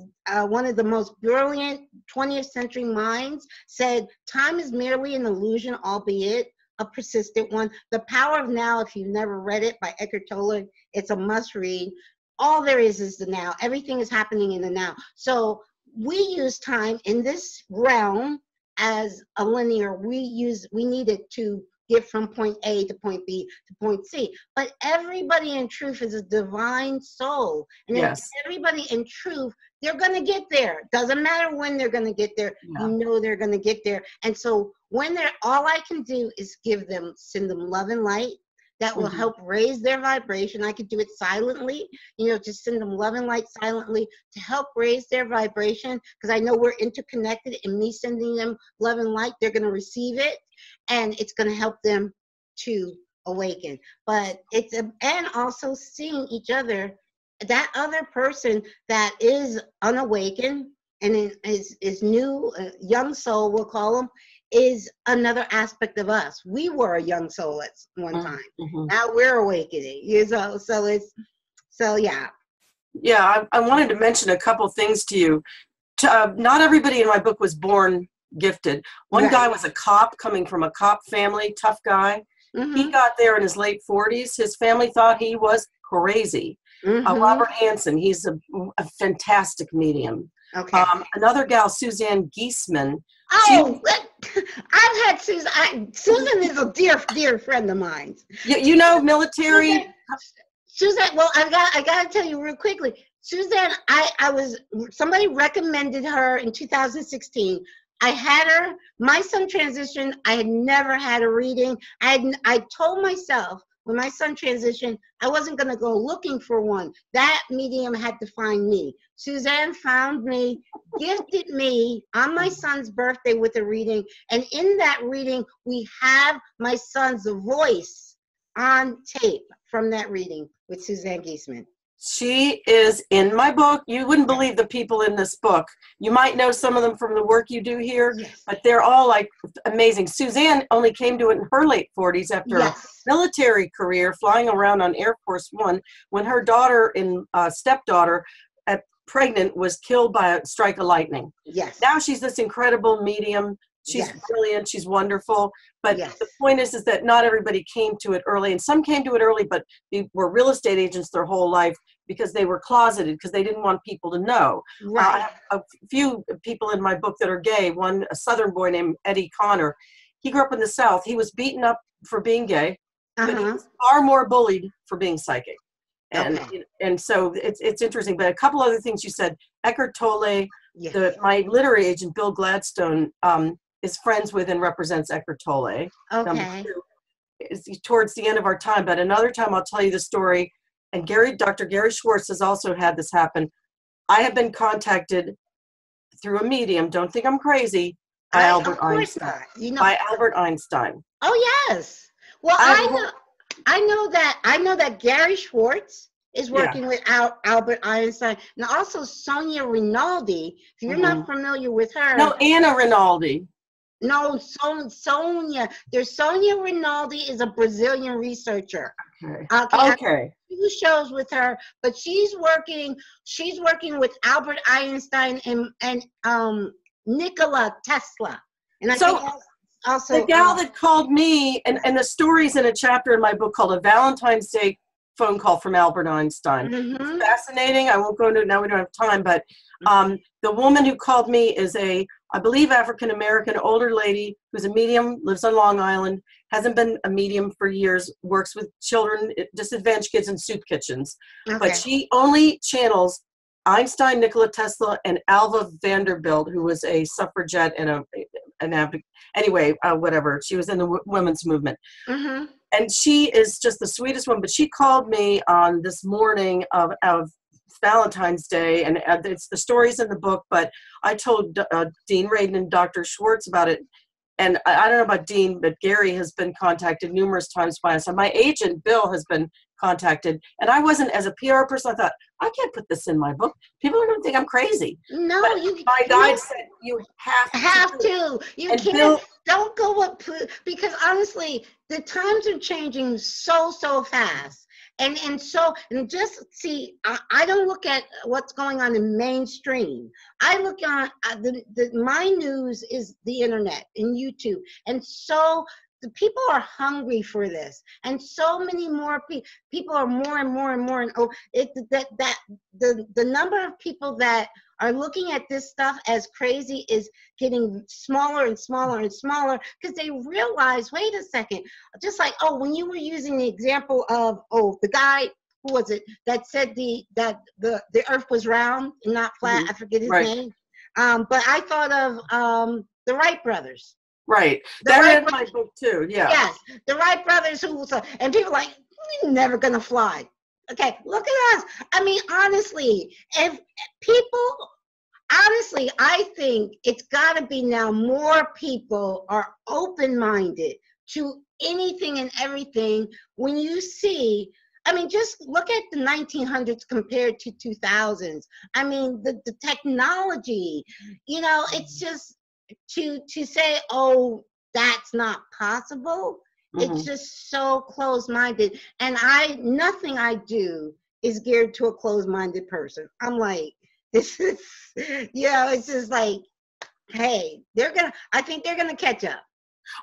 one of the most brilliant 20th century minds, said time is merely an illusion, albeit a persistent one. The Power of Now, if you've never read it, by Eckhart Tolle, it's a must read. All there is the now. Everything is happening in the now. So we use time in this realm as a linear. We need it to get from point A to point B to point C. But everybody in truth is a divine soul. And if everybody in truth, they're going to get there. Doesn't matter when they're going to get there. They're going to get there. And so all I can do is send them love and light that will help raise their vibration. I could do it silently, just send them love and light silently to help raise their vibration, because I know we're interconnected, and me sending them love and light, they're going to receive it, and it's going to help them to awaken. But and also seeing each other, that other person that is unawakened and is new, young soul, we'll call them, is another aspect of us. We were a young soul at one time. Now we're awakening. Yeah, I wanted to mention a couple things to you. Not everybody in my book was born gifted. One guy was a cop, coming from a cop family, tough guy. He got there in his late 40s. His family thought he was crazy. Robert Hansen, he's a fantastic medium. Okay. Another gal, Suzanne Giesemann. Oh, I've had Susan. Susan is a dear friend of mine. Military. Suzanne. Well, I got to tell you real quickly. Suzanne, somebody recommended her in 2016. I had her. My son transitioned. I had never had a reading. I told myself, when my son transitioned, I wasn't going to go looking for one. That medium had to find me. Suzanne found me, gifted me on my son's birthday with a reading. And in that reading, we have my son's voice on tape from that reading with Suzanne Giesemann. She is in my book. You wouldn't believe the people in this book. You might know some of them from the work you do here, but they're all like amazing. Suzanne only came to it in her late 40s after a military career, flying around on Air Force One, when her daughter and stepdaughter, pregnant, was killed by a strike of lightning. Now she's this incredible medium. She's brilliant. She's wonderful. But the point is that not everybody came to it early, and some came to it early, but they were real estate agents their whole life because they were closeted, because they didn't want people to know. I have a few people in my book that are gay. One, a Southern boy named Eddie Connor. He grew up in the South. He was beaten up for being gay, but he was far more bullied for being psychic. And so it's interesting. But a couple other things you said. Eckhart Tolle, my literary agent, Bill Gladstone, is friends with and represents Eckhart Tolle. Okay. Towards the end of our time, but another time I'll tell you the story. And Dr. Gary Schwartz has also had this happen. I have been contacted through a medium, don't think I'm crazy, by Albert Einstein. By Albert Einstein. Oh, yes. Well, I know that Gary Schwartz is working with Albert Einstein, and also Sonia Rinaldi. If you're not familiar with her. No, Anna Rinaldi. No, Sonia. There's Sonia Rinaldi is a Brazilian researcher. Okay. Two shows with her, but she's working with Albert Einstein and Nikola Tesla. And I think also the gal that called me, and the story's in a chapter in my book called A Valentine's Day Phone Call from Albert Einstein. It's fascinating. I won't go into it now, we don't have time, but the woman who called me is I believe African-American older lady who's a medium, lives on Long Island, hasn't been a medium for years, works with children, disadvantaged kids in soup kitchens. But she only channels Einstein, Nikola Tesla, and Alva Vanderbilt, who was a suffragette and whatever. She was in the women's movement. And she is just the sweetest one. But she called me on this morning of Valentine's Day, and it's the stories in the book, but I told Dean Radin and Dr. Schwartz about it. And I don't know about Dean, but Gary has been contacted numerous times by us. And my agent, Bill, has been contacted. And I wasn't, as a PR person, I thought, I can't put this in my book. People are going to think I'm crazy. No, my guide said, you have to. You can't. Don't go up, because honestly, the times are changing so fast. And just see, I don't look at what's going on in mainstream. I look on my news is the internet and YouTube, and so the people are hungry for this, and so many more people are more and more, and the number of people that are looking at this stuff as crazy is getting smaller and smaller and smaller, because they realize, wait a second, just like, when you were using the example of, the guy, who was it, that said the earth was round and not flat, I forget his name, but I thought of the Wright brothers. Right. That's in my book too, yeah. Yes, the Wright brothers, and people are like, we're never gonna fly. Okay, look at us. I mean, honestly, I think it's got to be now more people are open-minded to anything and everything. When you see, I mean, just look at the 1900s compared to 2000s. I mean, the technology, it's just to say, that's not possible. It's just so closed-minded, and nothing I do is geared to a closed-minded person. I'm like, this is, it's just like, hey, I think they're gonna catch up.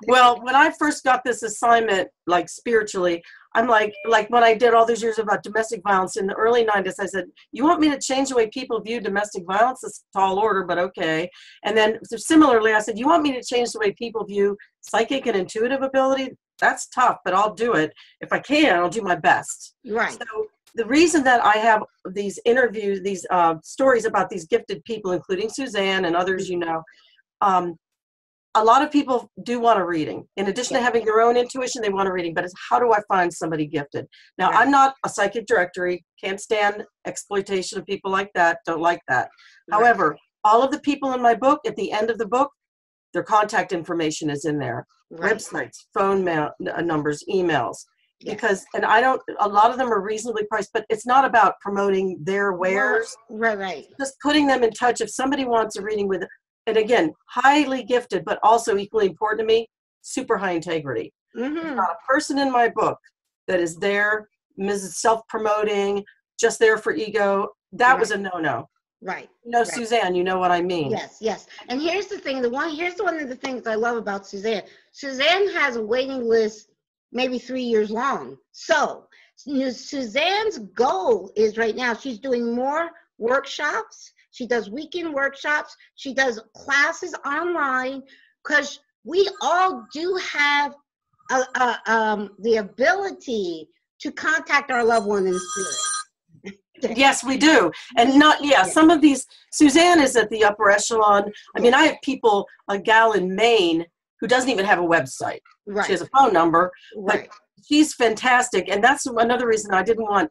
Well, when I first got this assignment, like spiritually, I'm like when I did all these years about domestic violence in the early 90s, I said, you want me to change the way people view domestic violence? It's a tall order, but okay. And then similarly, I said, you want me to change the way people view psychic and intuitive ability? That's tough, but I'll do it. If I can, I'll do my best. Right. So the reason that I have these interviews, these stories about these gifted people, including Suzanne and others, a lot of people do want a reading. In addition to having their own intuition, they want a reading, but it's how do I find somebody gifted? Now, I'm not a psychic directory, can't stand exploitation of people like that, don't like that. However, all of the people in my book, at the end of the book, their contact information is in there. Websites, phone numbers, emails. Because, and a lot of them are reasonably priced, but it's not about promoting their wares. Right. Just putting them in touch. If somebody wants a reading with, and again, highly gifted, but also equally important to me, super high integrity. There's not a person in my book that is there, self-promoting, just there for ego. That was a no-no. Right. Suzanne, you know what I mean. Yes. And here's the thing. Here's one of the things I love about Suzanne. Suzanne has a waiting list maybe 3 years long. So Suzanne's goal is right now, she's doing more workshops. She does weekend workshops. She does classes online, because we all do have the ability to contact our loved one in spirit. Yes, we do. And some of these, Suzanne is at the upper echelon. I mean, I have people, a gal in Maine who doesn't even have a website. Right. She has a phone number, but she's fantastic. And that's another reason I didn't want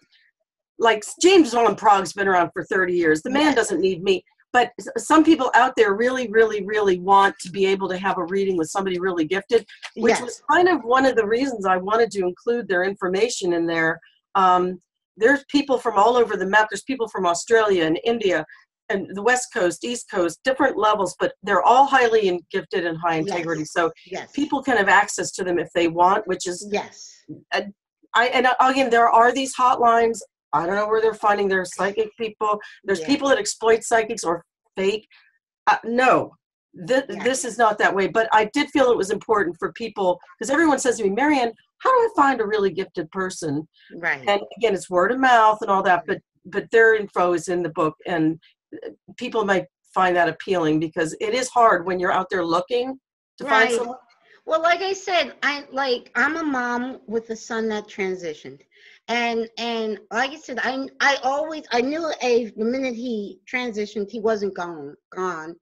like James Van Prague's been around for 30 years. The man doesn't need me. But some people out there really, really, really want to be able to have a reading with somebody really gifted, which was kind of one of the reasons I wanted to include their information in there. There's people from all over the map. There's people from Australia and India and the West Coast, East Coast, different levels, but they're all highly gifted and high integrity. So people can have access to them if they want, which is, and again, there are these hotlines. I don't know where they're finding their psychic people. There's people that exploit psychics or fake. No, this is not that way. But I did feel it was important for people, because everyone says to me, Mary Ann, how do I find a really gifted person? Right. And again, it's word of mouth and all that, but their info is in the book, and people might find that appealing because it is hard when you're out there looking to find someone. Well, like I said, I'm a mom with a son that transitioned. And like I said, I knew the minute he transitioned, he wasn't gone.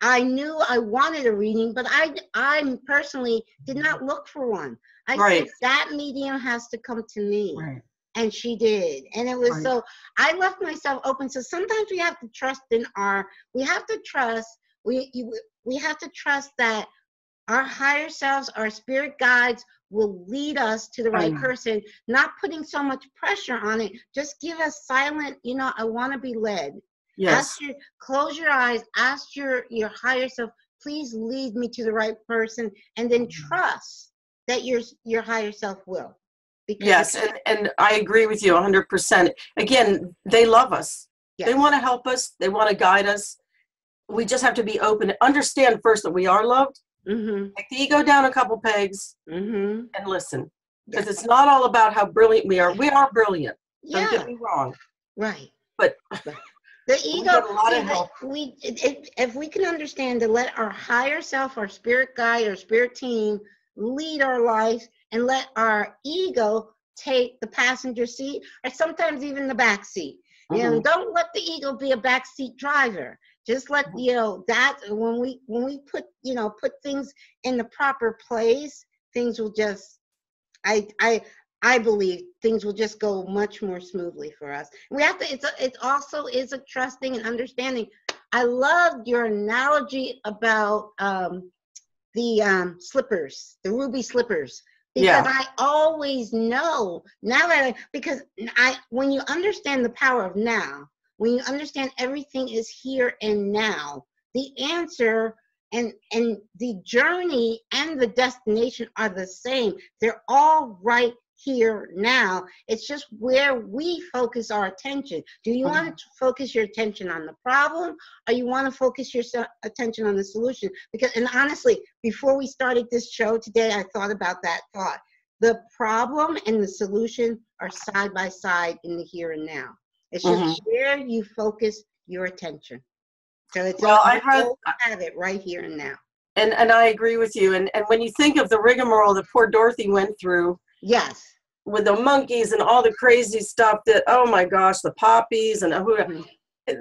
I knew I wanted a reading, but I personally did not look for one. I said, that medium has to come to me. Right. And she did. And it was so, I left myself open. So sometimes we have to trust we have to trust that our higher selves, our spirit guides will lead us to the right person, not putting so much pressure on it. Just give us silent, I want to be led. Yes. Close your eyes, ask your higher self, please lead me to the right person, and then trust that your higher self will. Yes, and I agree with you 100%. Again, they love us. Yes. They want to help us. They want to guide us. We just have to be open. Understand first that we are loved. Mm-hmm. Take the ego down a couple pegs and listen. Because it's not all about how brilliant we are. We are brilliant. Don't get me wrong. Right. But the ego, if we can understand to let our higher self, our spirit guide, our spirit team lead our life, and let our ego take the passenger seat, or sometimes even the back seat. Don't let the ego be a backseat driver. Just let that when we put things in the proper place, things will just I believe things will just go much more smoothly for us. We have to. It also is a trusting and understanding. I loved your analogy about the slippers, the ruby slippers. Because I always know now when you understand the power of now, when you understand everything is here and now, the answer and the journey and the destination are the same. They're all right here now. It's just where we focus our attention. Do you want to focus your attention on the problem, or you want to focus your attention on the solution? And honestly, before we started this show today, I thought about that thought. The problem and the solution are side by side in the here and now. It's just where you focus your attention. So it's have it right here and now. And I agree with you. And when you think of the rigmarole that poor Dorothy went through, with the monkeys and all the crazy stuff that, oh my gosh, the poppies and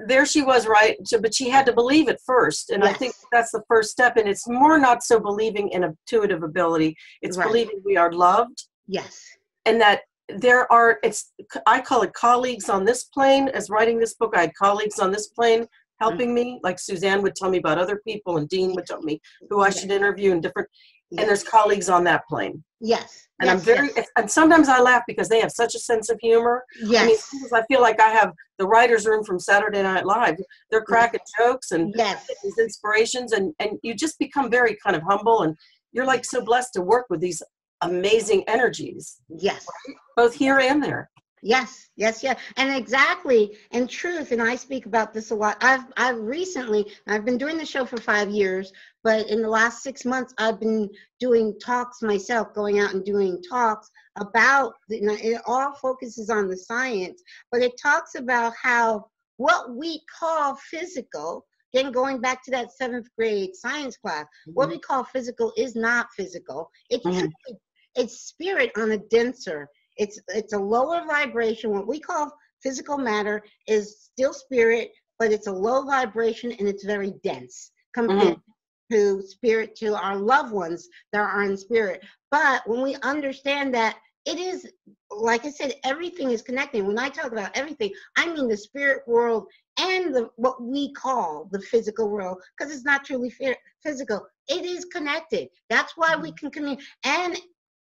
there she was, right? So, but she had to believe it first. And I think that's the first step. And it's more not so believing in intuitive ability. It's believing we are loved. Yes. And that there are, I call it colleagues on this plane. As writing this book, I had colleagues on this plane helping me. Like Suzanne would tell me about other people, and Dean would tell me who I should interview and different. And there's colleagues on that plane. Yes. And I'm very, and sometimes I laugh because they have such a sense of humor. Yes. I mean, sometimes I feel like I have the writer's room from Saturday Night Live. They're cracking jokes and these inspirations, and you just become very kind of humble, and you're like so blessed to work with these amazing energies. Yes. Right? Both here and there. Yes. And exactly, in truth, and I speak about this a lot. I've been doing the show for 5 years, but in the last 6 months, I've been doing talks myself, going out and doing talks about, it all focuses on the science, but it talks about how what we call physical, then going back to that 7th grade science class, what we call physical is not physical. It's spirit on a denser. It's a lower vibration. What we call physical matter is still spirit, but it's a low vibration and it's very dense compared to spirit, to our loved ones that are in spirit. But when we understand that it is, like I said, everything is connected. When I talk about everything, I mean the spirit world and what we call the physical world, because it's not truly physical. It is connected. That's why we can communicate. And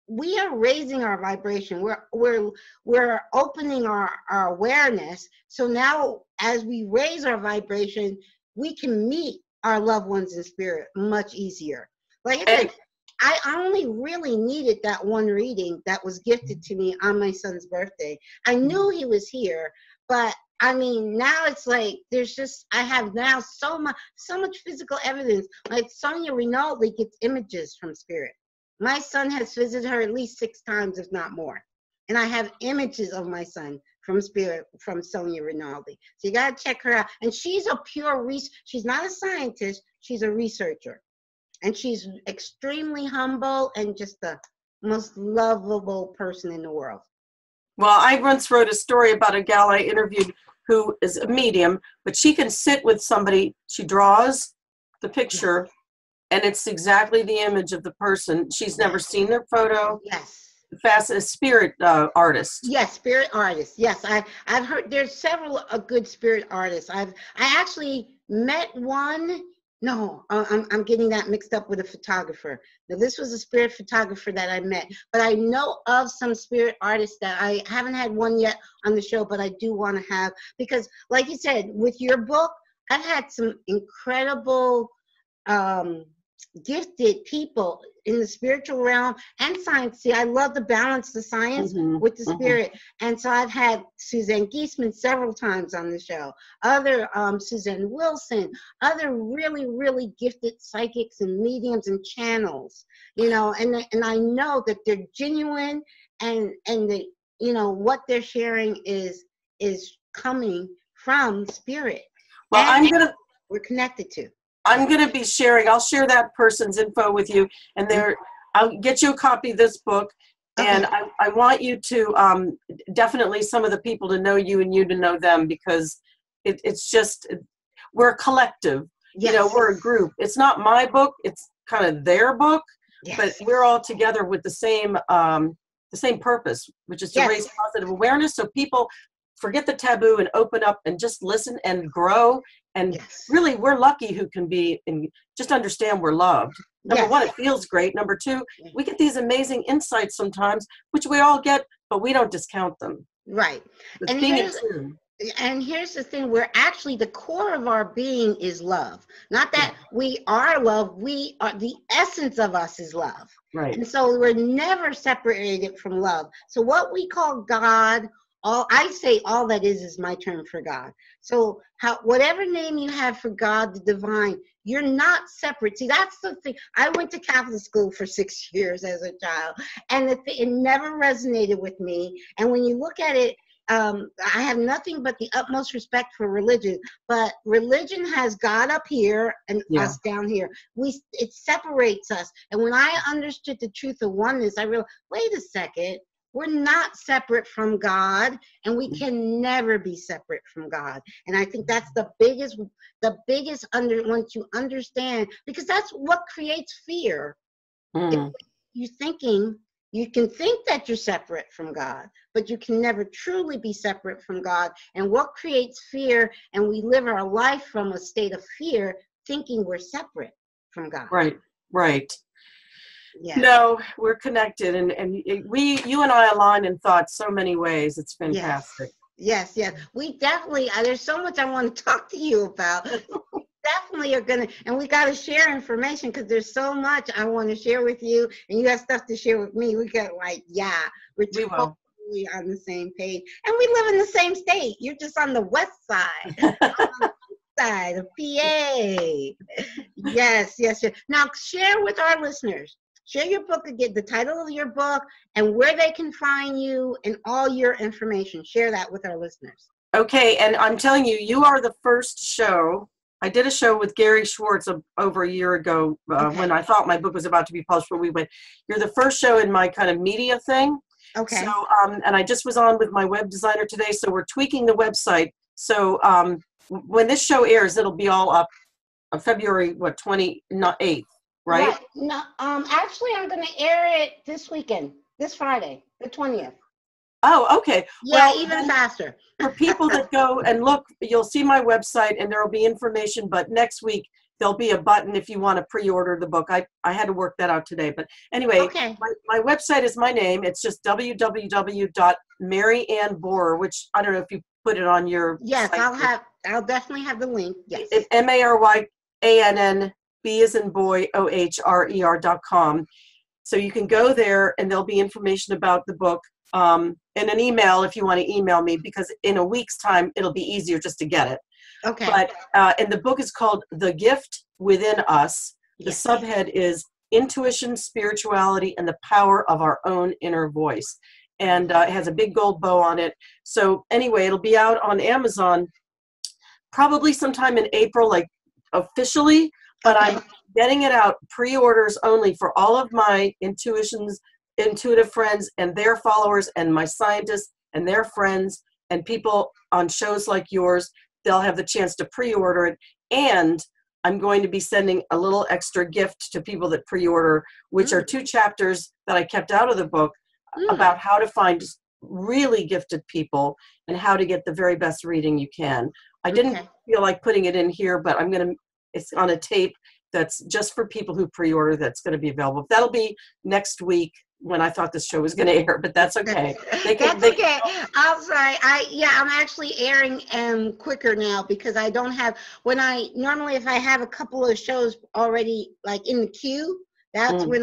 we are raising our vibration. We're opening our awareness. So now, as we raise our vibration, we can meet our loved ones in spirit much easier. Like I said, I only really needed that one reading that was gifted to me on my son's birthday. I knew he was here, but I mean, now it's like I have now so much physical evidence. Like Sonia Rinaldi gets images from spirit. My son has visited her at least 6 times, if not more. And I have images of my son from spirit, from Sonia Rinaldi. So you got to check her out. And she's a pure she's not a scientist, she's a researcher. And she's extremely humble and just the most lovable person in the world. Well, I once wrote a story about a gal I interviewed who is a medium, but she can sit with somebody, she draws the picture, and it's exactly the image of the person. She's never seen their photo. Yes. Fast as spirit artist. Yes, spirit artist. Yes, I've heard there's several good spirit artists. I actually met one. No, I'm getting that mixed up with a photographer. Now, this was a spirit photographer that I met, but I know of some spirit artists that I haven't had one yet on the show, but I do want to have, because like you said, with your book, I've had some incredible gifted people in the spiritual realm and science. See, I love to balance the science with the spirit. And so I've had Suzanne Giesemann several times on the show, other Suzanne Wilson, other really, really gifted psychics and mediums and channels, you know, and I know that they're genuine and the, you know, what they're sharing is coming from spirit. Well, we're connected to. I'm going to be sharing, I'll share that person's info with you, and I'll get you a copy of this book, and I want you to, definitely some of the people to know you and you to know them, because it's just, we're a collective, you know, we're a group. It's not my book, it's kind of their book, but we're all together with the same purpose, which is to raise positive awareness so people forget the taboo and open up and just listen and grow. And really, we're lucky who can be and just understand we're loved. Number one, it feels great. Number two, we get these amazing insights sometimes, which we all get, but we don't discount them. Right. And here's the thing, we're actually, the core of our being is love. Not that we are love, we are, the essence of us is love. Right. And so we're never separated from love. So what we call God, I say all that is my term for God. So whatever name you have for God, the divine, you're not separate. See, that's the thing. I went to Catholic school for 6 years as a child, and it never resonated with me. And when you look at it, I have nothing but the utmost respect for religion, but religion has God up here and us down here. It separates us. And when I understood the truth of oneness, I realized, wait a second. We're not separate from God, and we can never be separate from God. And I think that's the biggest once you understand, because that's what creates fear. You can think that you're separate from God, but you can never truly be separate from God. And what creates fear, and we live our life from a state of fear, thinking we're separate from God. Right, right. Yeah. No, we're connected, and you and I align in thought so many ways. It's fantastic. Yes. We definitely, there's so much I want to talk to you about. Definitely are going to, and we got to share information, because there's so much I want to share with you, and you have stuff to share with me. We got we're totally on the same page, and we live in the same state. You're just on the west side. Side of PA. Yes. Now share with our listeners. Share your book again, the title of your book, and where they can find you, and all your information. Share that with our listeners. Okay, and I'm telling you, you are the first show. I did a show with Gary Schwartz over a year ago when I thought my book was about to be published, but we went, you're the first show in my kind of media thing. Okay. So, and I just was on with my web designer today, so we're tweaking the website. So when this show airs, it'll be all up on February, 28th. Right? No, actually, I'm going to air it this weekend, this Friday. The 20th. Oh, okay. Yeah, well, even faster. For people that go and look, you'll see my website and there will be information, but next week there'll be a button if you want to pre-order the book. I had to work that out today. But anyway, Okay. my website is my name. It's just www.maryannbohrer, which I don't know if you put it on your Yes, site. I'll definitely have the link. Yes. It's MaryAnn, B as in boy, OHRER.com. So you can go there and there'll be information about the book. And an email if you want to email me, because in a week's time it'll be easier just to get it. Okay. But and the book is called The Gift Within Us. The subhead is Intuition, Spirituality, and the Power of Our Own Inner Voice. And it has a big gold bow on it. So anyway, it'll be out on Amazon probably sometime in April, like officially, but I'm getting it out pre-orders only for all of my intuitive friends and their followers, and my scientists and their friends and people on shows like yours. They'll have the chance to pre-order it, and I'm going to be sending a little extra gift to people that pre-order, which are 2 chapters that I kept out of the book about how to find really gifted people and how to get the very best reading you can. I didn't feel like putting it in here, but it's on a tape that's just for people who pre-order that's going to be available. That'll be next week when I thought this show was going to air, but that's okay. That's okay. I'm sorry. I'm actually airing quicker now because I don't have, normally if I have a couple of shows already like in the queue, that's when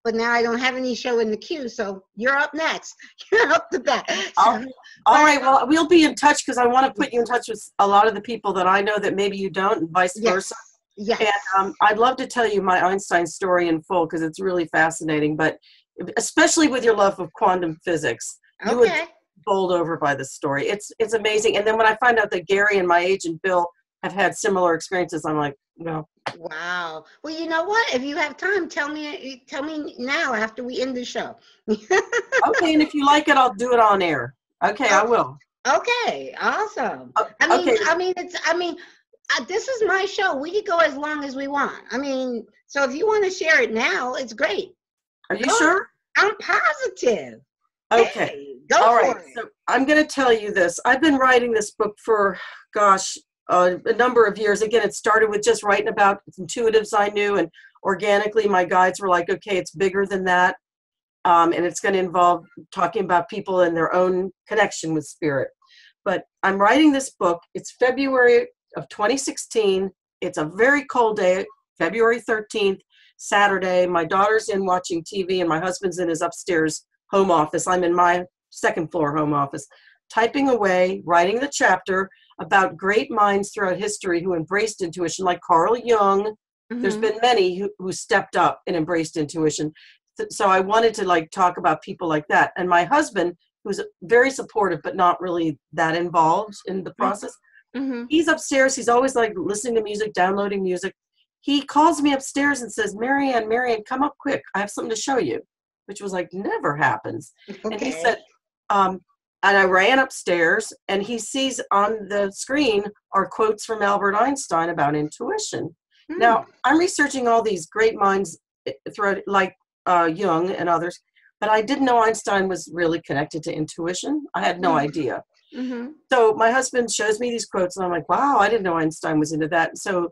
but now I don't have any show in the queue, so you're up next. You're up to bat. All right, well, we'll be in touch because I want to put you in touch with a lot of the people that I know that maybe you don't, and vice versa. Yes. And I'd love to tell you my Einstein story in full because it's really fascinating, but especially with your love of quantum physics, you would be bowled over by this story. It's amazing. And then when I find out that Gary and my agent Bill have had similar experiences, I'm like, no. Wow. Well, you know what? If you have time, tell me now after we end the show. Okay, and if you like it, I'll do it on air. Okay, I will. Okay, awesome. This is my show. We could go as long as we want. So if you want to share it now, it's great. Are you sure? I'm positive. Okay. Hey, go All for right. it. So I'm going to tell you this. I've been writing this book for, a number of years. Again, it started with just writing about intuitives I knew, and organically my guides were like, okay, it's bigger than that. And it's going to involve talking about people and their own connection with spirit. But I'm writing this book. It's February of 2016. It's a very cold day, February 13th. Saturday. My daughter's in watching TV and my husband's in his upstairs home office. I'm in my second floor home office, typing away, writing the chapter about great minds throughout history who embraced intuition, like Carl Jung. There's been many who stepped up and embraced intuition. So I wanted to talk about people like that. And my husband, who's very supportive, but not really that involved in the process, he's upstairs. He's always listening to music, downloading music. He calls me upstairs and says, Mary Ann, come up quick. I have something to show you, which was never happens. Okay. And he said, and I ran upstairs and he sees on the screen are quotes from Albert Einstein about intuition. Now, I'm researching all these great minds throughout, Jung and others, but I didn't know Einstein was really connected to intuition. I had no idea. So my husband shows me these quotes and I'm like, wow, I didn't know Einstein was into that. So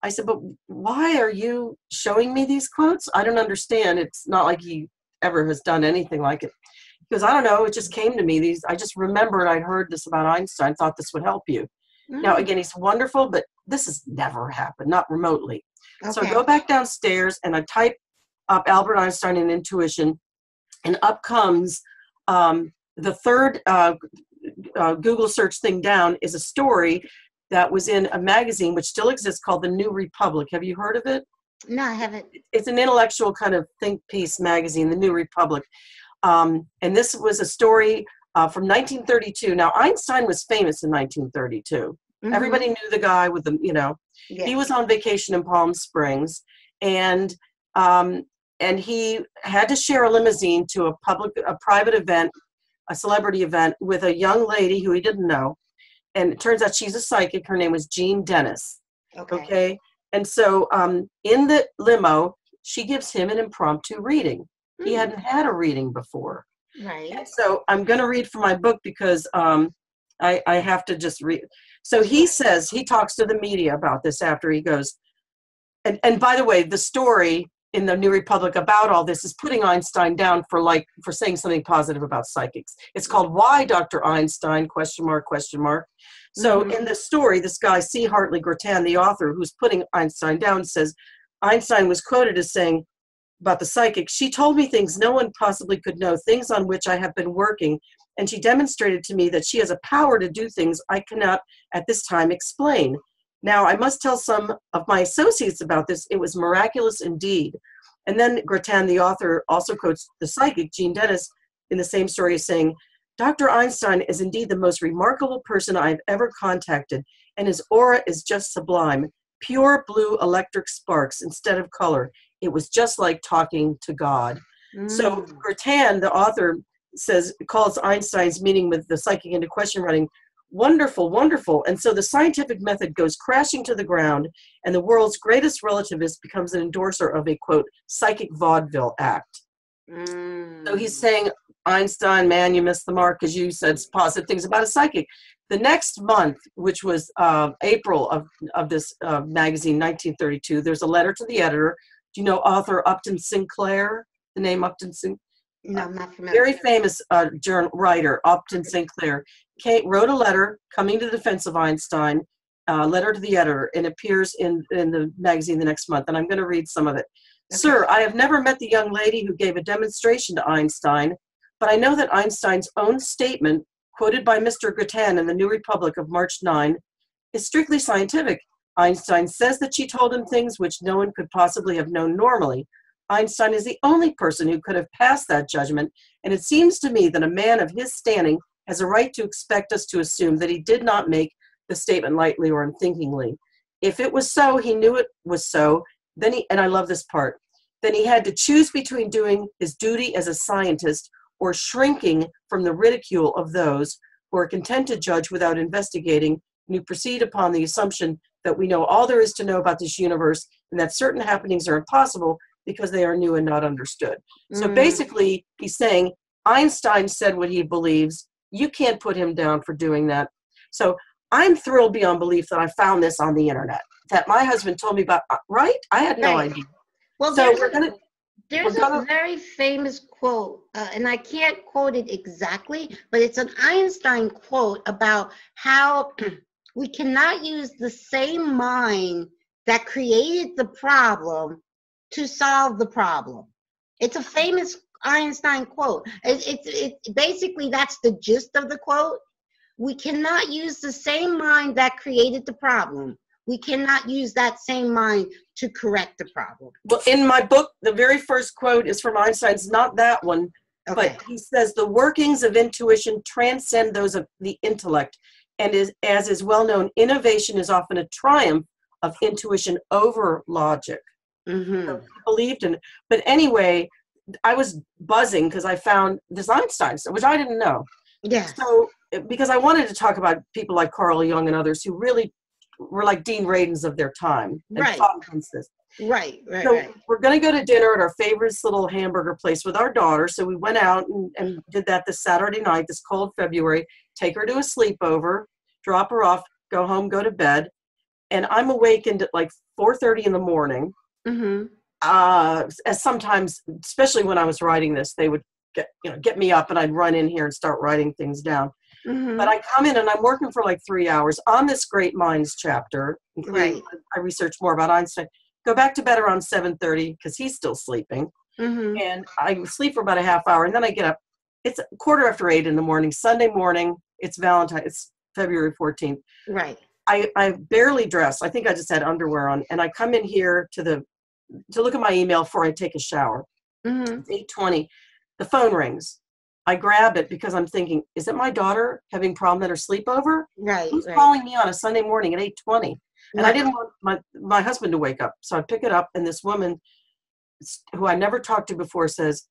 I said, but why are you showing me these quotes? I don't understand. It's not like he ever has done anything like it. He goes, I don't know. It just came to me. I just remembered I'd heard this about Einstein, thought this would help you. Now, again, he's wonderful, but this has never happened, not remotely. Okay. So I go back downstairs and I type up Albert Einstein and intuition, and up comes the third Google search thing down is a story that was in a magazine which still exists called The New Republic. Have you heard of it? No, I haven't. It's an intellectual kind of think piece magazine, The New Republic. And this was a story from 1932. Now, Einstein was famous in 1932. Everybody knew the guy with the, he was on vacation in Palm Springs, and he had to share a limousine to a private event, a celebrity event, with a young lady who he didn't know. And it turns out she's a psychic. Her name was Jean Dennis. Okay. And so in the limo, she gives him an impromptu reading. He hadn't had a reading before. Right. So I'm going to read from my book because I have to just read. So he says, he talks to the media about this after he goes, and by the way, the story in the New Republic about all this is putting Einstein down for saying something positive about psychics. It's called Why Dr. Einstein, ? So in the story, this guy, C. Hartley Grattan, the author who's putting Einstein down, says, Einstein was quoted as saying about the psychic, she told me things no one possibly could know, things on which I have been working, and she demonstrated to me that she has a power to do things I cannot at this time explain. Now, I must tell some of my associates about this. It was miraculous indeed. And then Grattan, the author, also quotes the psychic, Jean Dennis, in the same story as saying, Dr. Einstein is indeed the most remarkable person I've ever contacted, and his aura is just sublime. Pure blue electric sparks instead of color. It was just like talking to God. So Grattan, the author, calls Einstein's meeting with the psychic into question writing wonderful, wonderful. And so the scientific method goes crashing to the ground, and the world's greatest relativist becomes an endorser of a, quote, psychic vaudeville act. So he's saying, Einstein, man, you missed the mark because you said positive things about a psychic. The next month, which was April of this magazine, 1932, there's a letter to the editor. Do you know author Upton Sinclair? The name Upton Sinclair? No, I'm not familiar. Very famous writer, Upton Sinclair. Kate wrote a letter coming to the defense of Einstein, letter to the editor, and appears in the magazine the next month. And I'm going to read some of it. Okay. Sir, I have never met the young lady who gave a demonstration to Einstein, but I know that Einstein's own statement, quoted by Mr. Grattan in the New Republic of March 9, is strictly scientific. Einstein says that she told him things which no one could possibly have known normally. Einstein is the only person who could have passed that judgment, and it seems to me that a man of his standing has a right to expect us to assume that he did not make the statement lightly or unthinkingly. If it was so, he knew it was so, then and I love this part, then he had to choose between doing his duty as a scientist or shrinking from the ridicule of those who are content to judge without investigating, and who proceed upon the assumption that we know all there is to know about this universe and that certain happenings are impossible because they are new and not understood. So basically, he's saying, Einstein said what he believes. You can't put him down for doing that. So I'm thrilled beyond belief that I found this on the internet, that my husband told me about, right? I had no idea. Well, so there's a very famous quote, and I can't quote it exactly, but it's an Einstein quote about how we cannot use the same mind that created the problem to solve the problem. It's a famous Einstein quote. It basically, that's the gist of the quote. We cannot use the same mind that created the problem. We cannot use that same mind to correct the problem. Well, in my book, the very first quote is from Einstein's, not that one, but he says, the workings of intuition transcend those of the intellect, and as is well known, innovation is often a triumph of intuition over logic. So he believed in it. But anyway, I was buzzing because I found this Einstein, which I didn't know. Yeah. So, because I wanted to talk about people like Carl Jung and others who really were like Dean Radins of their time and fought against this. Right. So we're going to go to dinner at our favorite little hamburger place with our daughter. So we went out and did that this Saturday night, this cold February, take her to a sleepover, drop her off, go home, go to bed. And I'm awakened at like 4:30 in the morning. As sometimes, especially when I was writing this, they would get me up and I'd run in here and start writing things down. But I come in and I'm working for like 3 hours on this Great Minds chapter. I researched more about Einstein. Go back to bed around 7:30 because he's still sleeping. And I sleep for about a half hour and then I get up. It's 8:15 in the morning, Sunday morning. It's Valentine's. It's February 14th. Right. I barely dress. I think I just had underwear on. And I come in here to look at my email before I take a shower. It's 8:20. The phone rings. I grab it because I'm thinking, is it my daughter having a problem at her sleepover? Right. Who's calling me on a Sunday morning at 8:20? And I didn't want my husband to wake up. So I pick it up, and this woman, who I never talked to before, says,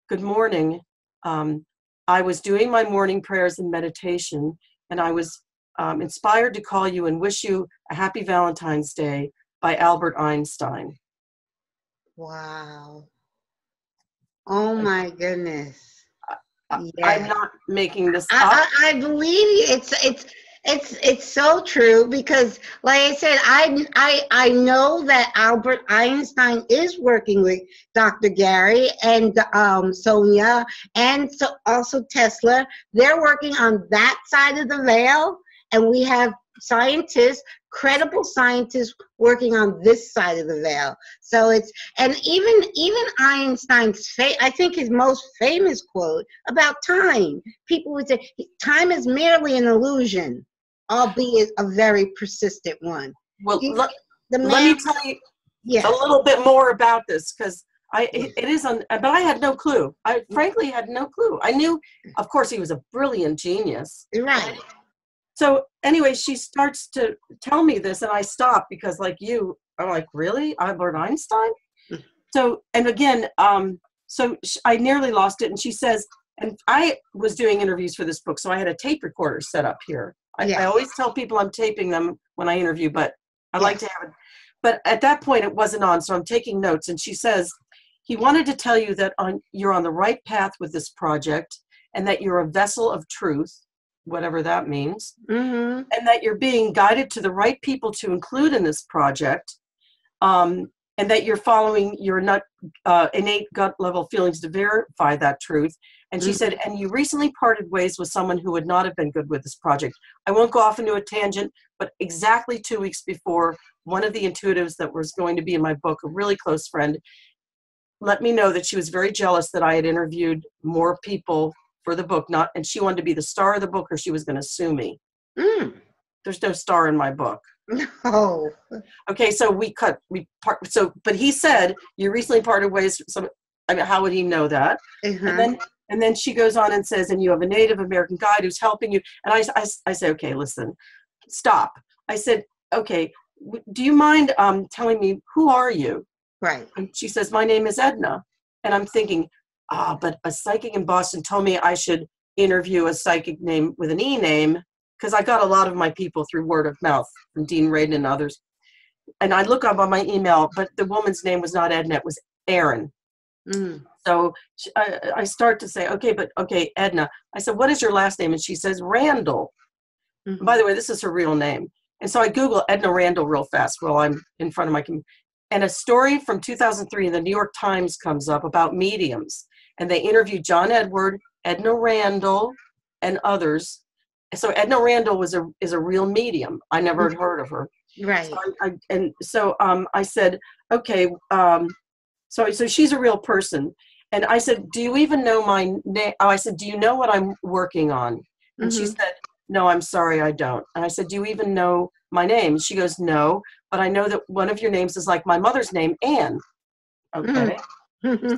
good morning. I was doing my morning prayers and meditation, and I was inspired to call you and wish you a happy Valentine's Day by Albert Einstein. Wow. Oh my goodness. I'm not making this up. I believe it's so true, because like I said, I know that Albert Einstein is working with Dr. Gary and Sonia, and so also Tesla. They're working on that side of the veil, and we have scientists, credible scientists, working on this side of the veil. So it's, and even Einstein's I think his most famous quote about time, people would say time is merely an illusion, albeit a very persistent one. Well, let me tell you a little bit more about this, because but I had no clue. I frankly had no clue. I knew, of course, he was a brilliant genius. Right. So anyway, she starts to tell me this, and I stop, because like you, I'm like, really? Albert Einstein? So, and again, I nearly lost it. And she says, and I was doing interviews for this book, so I had a tape recorder set up here. I always tell people I'm taping them when I interview, but I like to have it. But at that point, it wasn't on, so I'm taking notes. And she says, he wanted to tell you that you're on the right path with this project, and that you're a vessel of truth, whatever that means, and that you're being guided to the right people to include in this project, and that you're following your innate gut level feelings to verify that truth. And she said, and you recently parted ways with someone who would not have been good with this project. I won't go off into a tangent, but exactly 2 weeks before, one of the intuitives that was going to be in my book, a really close friend, let me know that she was very jealous that I had interviewed more people for the book, and she wanted to be the star of the book, or she was going to sue me. There's no star in my book. No. Okay, so but he said, you recently parted ways. I mean, how would he know that? And then she goes on and says, and you have a Native American guide who's helping you. And I say, okay, listen, stop. I said, okay, do you mind telling me, who are you? Right. And she says, my name is Edna. And I'm thinking, but a psychic in Boston told me I should interview a psychic name with an E name, because I got a lot of my people through word of mouth from Dean Radin and others. And I look up on my email, but the woman's name was not Edna, it was Erin. So I start to say, okay, Edna. I said, what is your last name? And she says, Randall. By the way, this is her real name. And so I Google Edna Randall real fast while I'm in front of my computer. And a story from 2003 in the New York Times comes up about mediums. And they interviewed John Edward, Edna Randall, and others. So Edna Randall is a real medium. I never had heard of her. Right. So I said, okay, so she's a real person. And I said, do you even know my name? I said, do you know what I'm working on? And she said, no, I'm sorry, I don't. And I said, do you even know my name? She goes, no, but I know that one of your names is like my mother's name, Anne. Okay.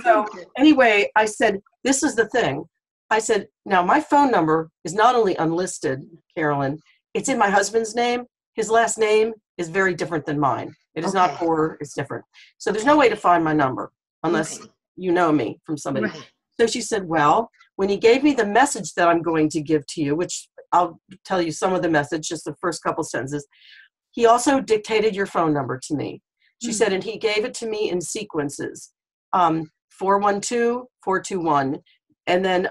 So anyway, I said, this is the thing. I said, now my phone number is not only unlisted, Carolyn, it's in my husband's name. His last name is very different than mine. It is not Bohrer, it's different. So there's no way to find my number unless you know me from somebody. Right. So she said, well, when he gave me the message that I'm going to give to you, which I'll tell you some of the message, just the first couple sentences, he also dictated your phone number to me. She said, and he gave it to me in sequences, 412, 421. And then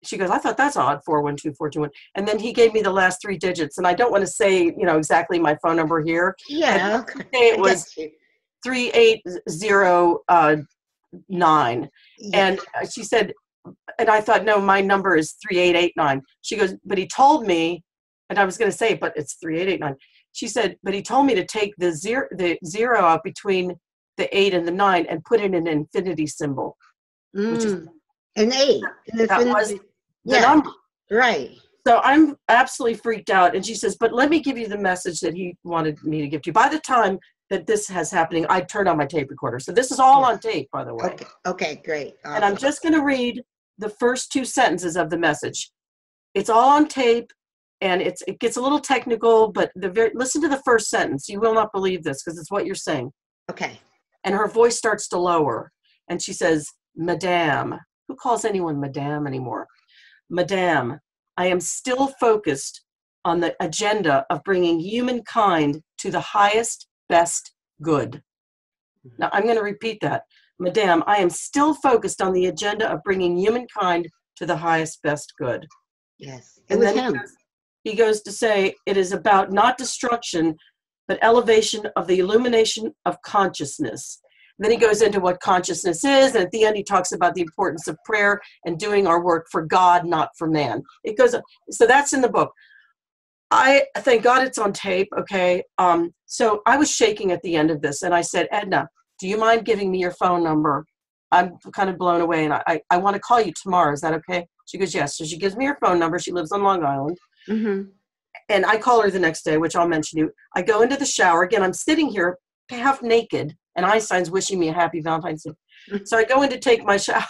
she goes, I thought that's odd, 412, 421. And then he gave me the last 3 digits. And I don't want to say, exactly my phone number here. Yeah. It was 3809. And she said, and I thought, no, my number is 3889. She goes, but he told me, and I was going to say, but it's 3889. She said, but he told me to take the zero out between the 8 and the 9 and put in an infinity symbol, which is an 8. That was the number. Right. So I'm absolutely freaked out. And she says, but let me give you the message that he wanted me to give to you. By the time that this has happening, I turned on my tape recorder. So this is all on tape, by the way. Okay, great. Awesome. And I'm just going to read the first 2 sentences of the message. It's all on tape, and it gets a little technical, but listen to the first sentence. You will not believe this because it's what you're saying. Okay. And her voice starts to lower, and she says, Madame. Who calls anyone Madame anymore? Madame, I am still focused on the agenda of bringing humankind to the highest, best good. Now, I'm going to repeat that. Madame, I am still focused on the agenda of bringing humankind to the highest, best good. Yes. It And was then him. he goes to say, it is about not destruction, but elevation of the illumination of consciousness. And then he goes into what consciousness is, and at the end he talks about the importance of prayer and doing our work for God, not for man. It goes, so that's in the book. I thank God it's on tape, okay? So I was shaking at the end of this, and I said, Edna, do you mind giving me your phone number? I'm kind of blown away, and I want to call you tomorrow. Is that okay? She goes, yes. So she gives me her phone number. She lives on Long Island. Mm-hmm. And I call her the next day, which I'll mention to you. I go into the shower. Again, I'm sitting here half naked, and Einstein's wishing me a happy Valentine's Day. So I go in to take my shower,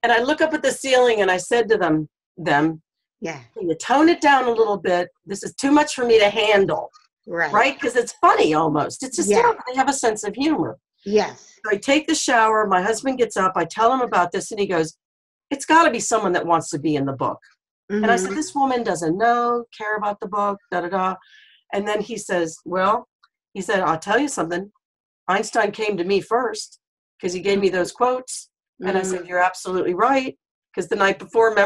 and I look up at the ceiling, and I said to them, Yeah. can you tone it down a little bit? This is too much for me to handle. Right? Because it's funny almost. It's just, they have a sense of humor. Yes. So I take the shower. My husband gets up. I tell him about this, and he goes, it's got to be someone that wants to be in the book. Mm-hmm. And I said, this woman doesn't care about the book, da-da-da. And then he says, well, he said, I'll tell you something. Einstein came to me first because he gave me those quotes. Mm-hmm. And I said, you're absolutely right. Because the night before, it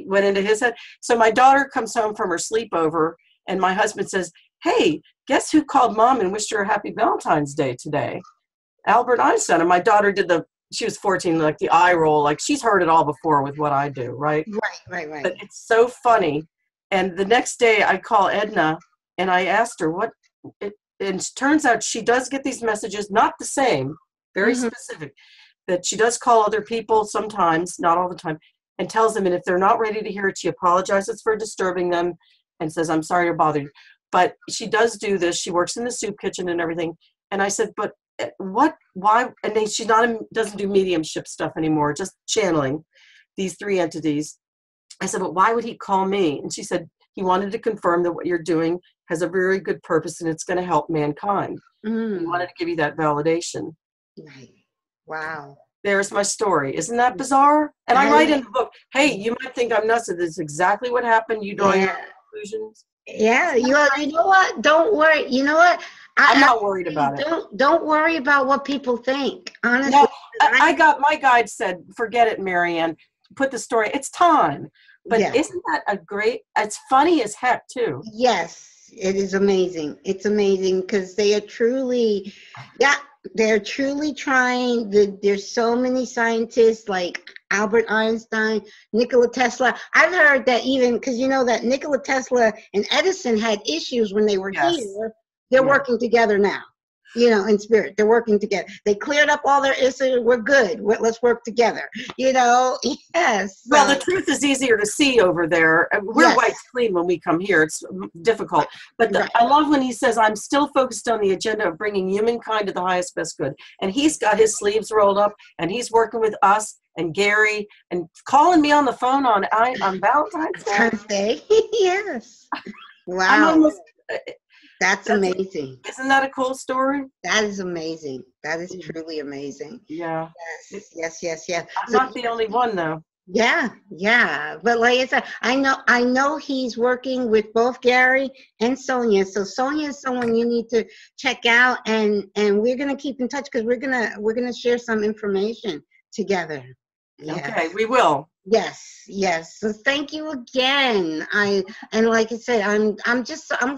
went into his head. So my daughter comes home from her sleepover, and my husband says, hey, guess who called Mom and wished her a happy Valentine's Day today? Albert Einstein. And my daughter she was 14, like the eye roll, like she's heard it all before with what I do, right? Right. But it's so funny. And the next day I call Edna, and I asked her and it turns out she does get these messages, not the same, very specific, that she does call other people sometimes, not all the time, and tells them, and if they're not ready to hear it, she apologizes for disturbing them and says, I'm sorry to bother you. But she does do this. She works in the soup kitchen and everything. And I said, but why? And then she doesn't do mediumship stuff anymore, just channeling these three entities. I said, but why would he call me? And she said, he wanted to confirm that what you're doing has a very good purpose and it's going to help mankind. He wanted to give you that validation. Right. Wow. There's my story. Isn't that bizarre? And I write in the book, hey, you might think I'm nuts. This is exactly what happened. You draw your conclusions. Yeah. You know what? Don't worry. You know what? I'm not worried about it. Don't worry about what people think. Honestly. No, my guide said, forget it, Mary Ann. Put the story. It's time. But isn't that it's funny as heck too. Yes, it is amazing. It's amazing because they are truly, they're truly trying. There's so many scientists like Albert Einstein, Nikola Tesla. I've heard that even because you know that Nikola Tesla and Edison had issues when they were here. They're working together now. In spirit, they're working together. They cleared up all their issues. We're good. Let's work together. Yes. Well, the truth is easier to see over there. We're white clean when we come here. It's difficult. But I love when he says, I'm still focused on the agenda of bringing humankind to the highest, best good. And he's got his sleeves rolled up, and he's working with us and Gary and calling me on the phone on Valentine's Day. Yes. Wow. That's amazing. Isn't that a cool story? That is amazing. That is truly amazing. Yeah. Yes. I'm not the only one, though. Yeah. But like I said, I know he's working with both Gary and Sonia. So Sonia is someone you need to check out, and we're gonna keep in touch because we're gonna share some information together. Okay, we will. Yes. So thank you again. And like I said, I'm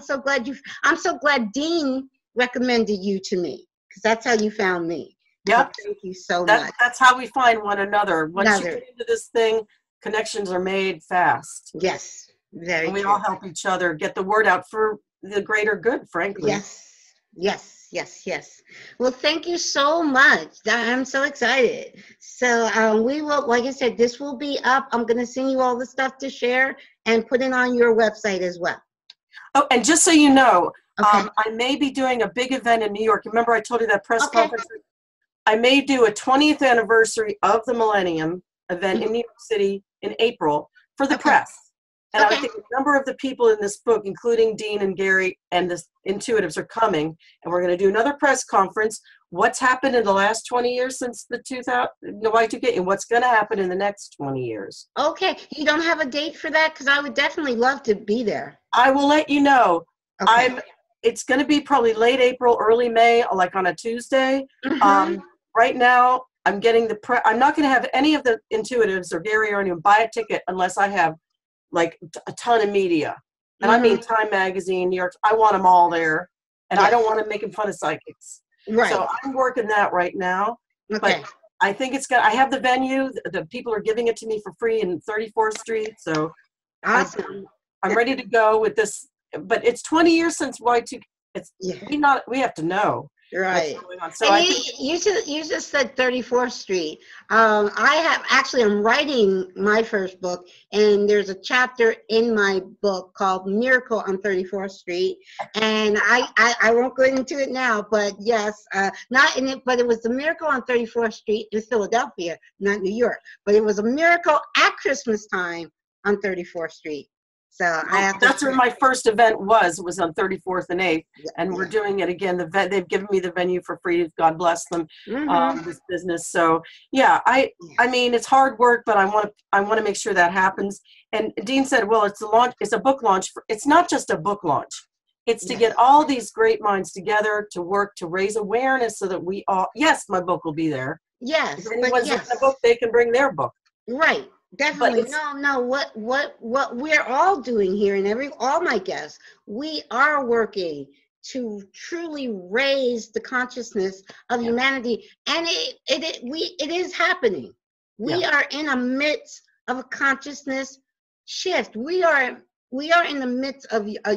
so glad Dean recommended you to me because that's how you found me. Yep. So thank you so much. That's how we find one another. Once you get into this thing, connections are made fast. Yes. Very. And we true. all help each other get the word out for the greater good, frankly. Yes. Well, thank you so much. I'm so excited. So we will, like I said, this will be up. I'm going to send you all the stuff to share and put it on your website as well. Oh, and just so you know, I may be doing a big event in New York. Remember I told you that press conference? I may do a 20th anniversary of the Millennium event in New York City in April for the press. And I think a number of the people in this book, including Dean and Gary and the intuitives, are coming. And we're going to do another press conference. What's happened in the last 20 years since the Y2K, and what's going to happen in the next 20 years. Okay. You don't have a date for that? Because I would definitely love to be there. I will let you know. Okay. It's going to be probably late April, early May, like on a Tuesday. Right now, I'm getting I'm not going to have any of the intuitives or Gary or anyone buy a ticket unless I have like a ton of media. And I mean Time Magazine, New York, I want them all there. And I don't want to make fun of psychics. Right. So I'm working that right now. Okay. But I think I have the venue. The people are giving it to me for free in 34th Street. So awesome. I'm ready to go with this. But it's 20 years since Y2. We have to know. Right. What's going on. So you just said 34th Street. I'm writing my first book, and there's a chapter in my book called Miracle on 34th Street. And I won't go into it now, but yes, not in it, but it was the Miracle on 34th Street in Philadelphia, not New York. But it was a miracle at Christmas time on 34th Street. So that's where my first event was on 34th and 8th, and we're doing it again. They've given me the venue for free. God bless them. This business. So yeah, I mean, it's hard work, but I want to make sure that happens. And Dean said, well, it's a book launch. It's not just a book launch. It's to get all these great minds together to work to raise awareness so that we all. Yes, my book will be there. Yes, if anyone's written a book, they can bring their book. Right. Definitely. No, what we're all doing here, and all my guests, we are working to truly raise the consciousness of humanity, and it is happening. We are in the midst of a consciousness shift. We are in the midst of a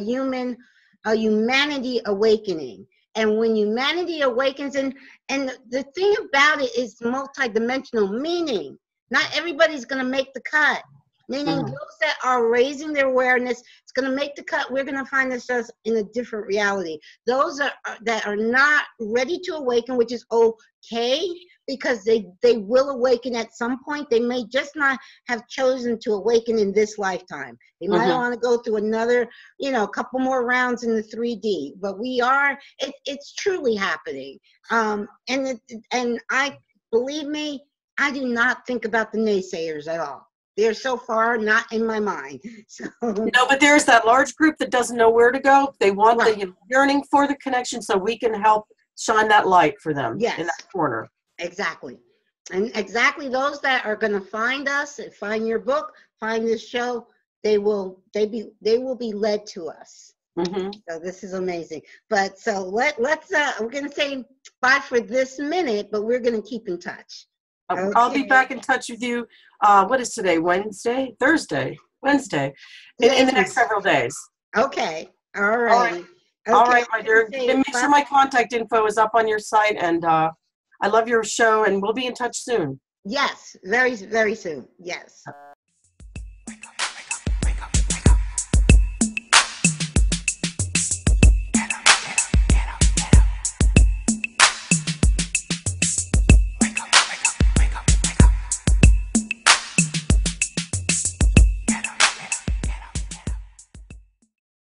humanity awakening. And when humanity awakens, and the thing about it is multidimensional, meaning not everybody's going to make the cut. Meaning those that are raising their awareness, it's going to make the cut. We're going to find ourselves in a different reality. Those that are not ready to awaken, which is okay, because they will awaken at some point. They may just not have chosen to awaken in this lifetime. They might want to go through another, couple more rounds in the 3D. But it's truly happening. And believe me, I do not think about the naysayers at all. They're so far not in my mind. So. No, but there's that large group that doesn't know where to go. They want the yearning for the connection, so we can help shine that light for them in that corner. Exactly. And exactly those that are going to find us, find your book, find this show, they will be led to us. So this is amazing. But so let's we're going to say bye for this minute, but we're going to keep in touch. Okay. I'll be back in touch with you. What is today? Wednesday? Thursday? Wednesday. In the next several days. Okay. All right. All right, my dear. Make sure my contact info is up on your site. And I love your show. And we'll be in touch soon. Yes. Very, very soon. Yes.